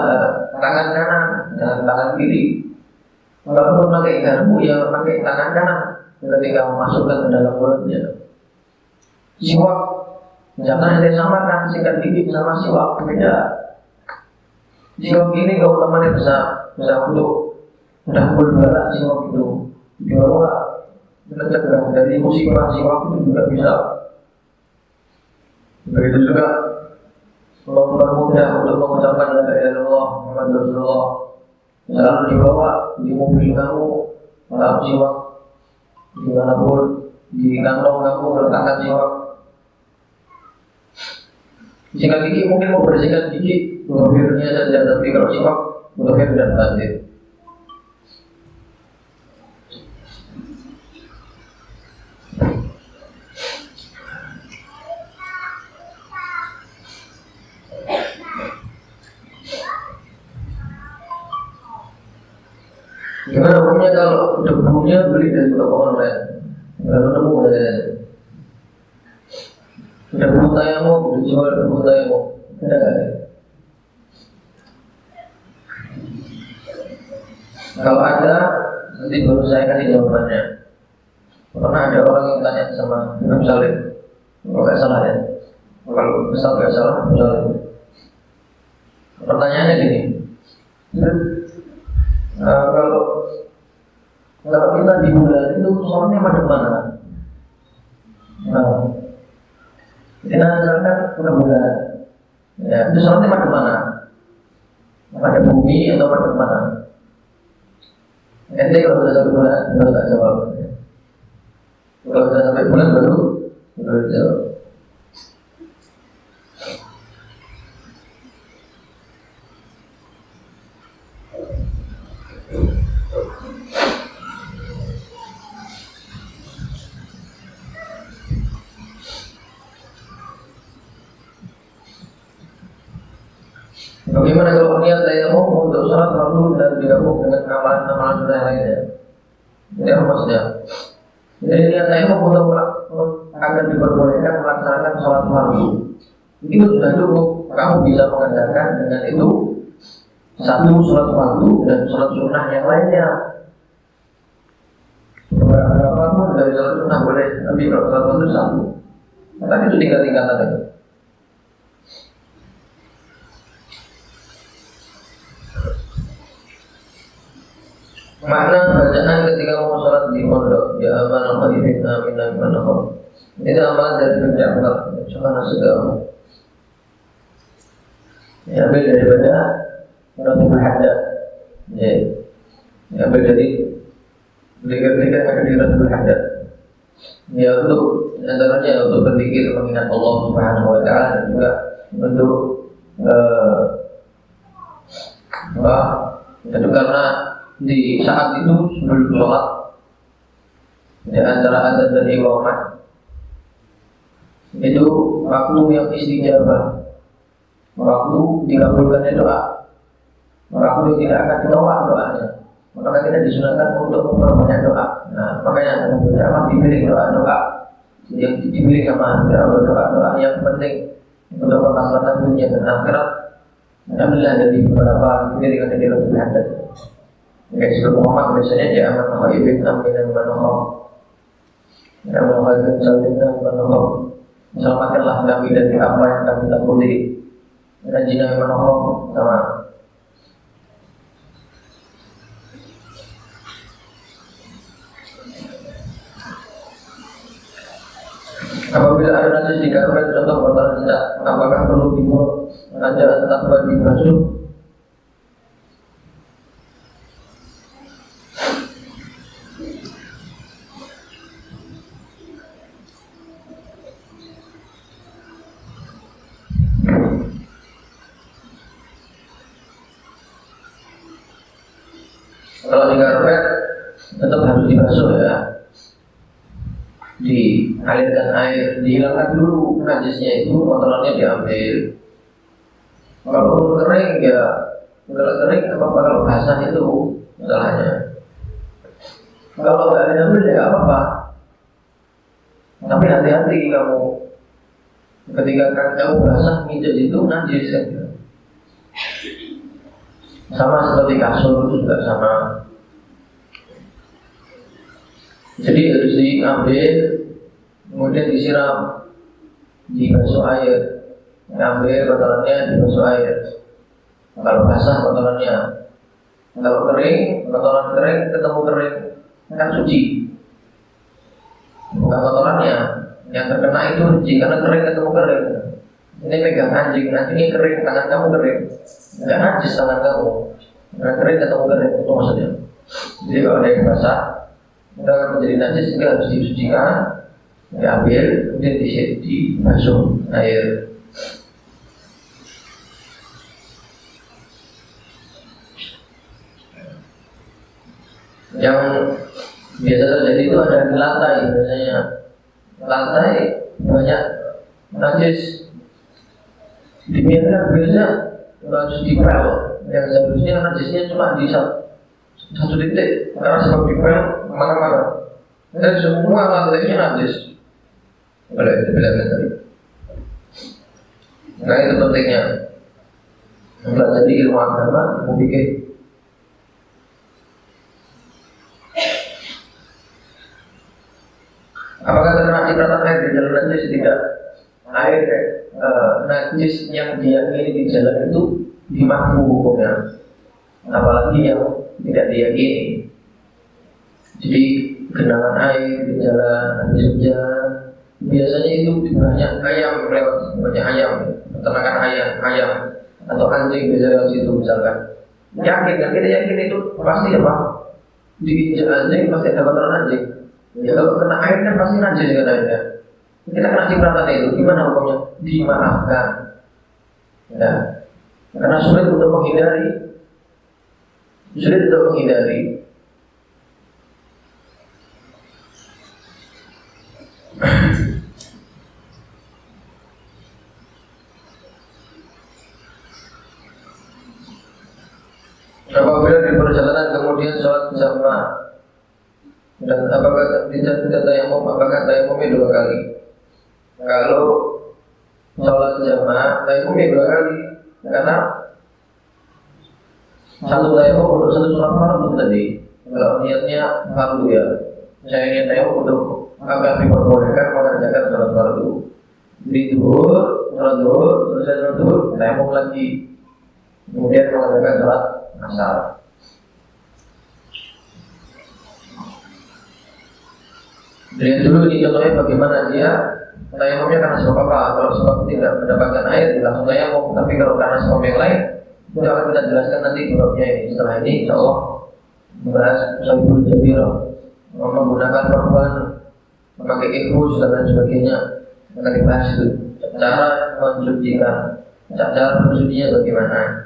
tangan kanan, jangan tangan kiri. Kalau pakai garpu ya pakai tangan kanan ketika memasukkan ke dalam mulutnya. Siwak jangan disamakan sikat gigi sama siwak, beda. Siwak ini keutamaannya besar untuk mendahului bala siwak itu. Bahwa mencegah dari musibah siwak itu juga bisa. Begitu juga mempermudah untuk mengucapkan la ilaha illallah Muhammadur Rasulullah. Selalu dibawa di mobil kamu, alat siwak, dimanapun, di kantong kamu meletakkan siwak. Sikat gigi mungkin mau bersihkan gigi, dohirnya saja, tapi kalau siwak, dohir dan batin. kalau debunya beli dari toko online, baru nemu debu tayamum, dijual debu tayamum, ada nggak ya? Kalau ada, nanti baru saya kasih jawabannya. Pernah ada orang yang tanya sama Imam Salim, kalau nggak salah ya, kalau misal nggak salah, Salim. Pertanyaannya gini, kalau kita di bulan itu sholatnya madep mana? Kita misalkan ke bulan, ya itu sholatnya madep mana? Madep bumi atau madep mana? Nanti kalau sudah sampai bulan baru tak jawab. Kalau sudah sampai bulan baru jawab. Bagaimana kalau niat tayamum untuk sholat fardu dan digabung dengan amalan-amalan sunnah yang lainnya? Ini apa maksudnya? Jadi niat tayamum untuk akan diperbolehkan melaksanakan sholat fardu. Itu sudah cukup. Kamu bisa mengerjakan dengan itu satu sholat fardu dan sholat sunnah yang lainnya. Berapa pun dari sholat sunnah boleh, tapi kalau sholat fardu satu. Maka itu tingkat-tingkatan itu. Makna bacaan ketika mau sholat di pondok, ya aman al-khalifin amin amin amin. Itu amalan dari berjamaah, subhanahu segala. Ya, ambil daripada Rasul Hadad. Ya, ambil dari zikir-zikir ada di Rasul Hadad. Ya, untuk antaranya untuk berzikir mengingat Allah Subhanahu Wa Taala dan juga untuk itu karena di saat itu sebelum sholat di antara adzan dan iqamah itu waktu yang istijabah, waktu dikabulkannya doa, waktu yang tidak akan ditolak doanya. Maka kita disunahkan untuk memperbanyak doa. Nah, makanya berjamaah dipilih doa-doa yang dipilih sama doa-doa yang penting untuk kemaslahatan dunia dan akhirat. Alhamdulillah dari beberapa diri yang ada di Rasul Hadad. Sebelum Muhammad biasanya dia aman khaifin amin dan manohom. Aman khaifin salim dan manohom. Selamatkanlah kami dari apa yang kami takuti. Najina manohom sama. Apabila ada najis di karpet contoh kotoran cicak, apakah perlu dibuang aja tetap dibasuh? Kalau di karpet tetap harus dibasuh ya, dialirkan air, dihilangkan dulu najisnya itu, kotorannya diambil. Kalau kering ya, kalau kering apa-apa, kalau basah itu masalahnya. Kalau nggak diambil ya apa-apa. Tapi hati-hati kamu ketika kamu basah nginjek itu najis ya. Sama seperti kasur itu juga sama. Jadi harus diambil, kemudian disiram, dibasuh air, ambil kotorannya dibasuh air. Kalau basah kotorannya, kalau kering, kotoran kering ketemu kering kan suci. Bukan kotorannya, yang terkena itu suci karena kering ketemu kering. Ini pegang anjing, anjingnya kering, tangan kamu kering, nggak najis tangan kamu, karena kering ketemu kering itu maksudnya. Jadi kalau ada yang basah, kita akan menjadi najis sehingga harus disucikan, diambil, kemudian dibasuh air. Yang biasa terjadi itu ada di lantai, biasanya lantai banyak najis. Dibiarkan biasanya harus dipel, yang seharusnya najisnya cuma di satu titik karena sebab dipel kemana-mana. Dan semua lantainya najis. Boleh itu bilangnya tadi. Nah itu pentingnya belajar di ilmu agama, ilmu fikih. Apakah terkena cipratan air di jalan najis? Tidak. Air najis yang diyakini di jalan itu dimakfu hukumnya, apalagi yang tidak diyakini. Jadi genangan air di jalan habis hujan, biasanya itu banyak ayam lewat, banyak ayam, peternakan ayam atau anjing bisa lewat situ misalkan. Yakin kan, kita yakin itu pasti apa? Diinjak anjing pasti ada kotoran anjing. Ya kalau kena air kan pasti najis kan airnya. Kita kena cipratan itu, gimana hukumnya? Dimaafkan. Ya, karena sulit untuk menghindari. Sulit untuk menghindari. Apabila di perjalanan kemudian sholat jamaah dan apakah tidak tayamum, apakah tayamumnya 2 kali? Kalau sholat jamaah tayamumnya 2 kali, karena satu tayamum untuk satu sholat fardu tadi. Kalau niatnya fardu ya, saya niat tayamum untuk agar diperbolehkan mengerjakan sholat fardu. Di zuhur, sholat zuhur, selesai sholat zuhur, tayamum lagi, kemudian mengerjakan sholat asar. Lihat dulu ini contohnya bagaimana dia tayamumnya karena sebab apa. Kalau sebab tidak mendapatkan air, dia langsung tayamum. Tapi kalau karena sebab yang lain, itu akan kita jelaskan nanti di babnya ini. Setelah ini, insya Allah membahas Sahibul Jabirah, menggunakan perempuan memakai infus dan lain sebagainya. Akan dibahas itu cara mensucikan, cara bersucinya bagaimana.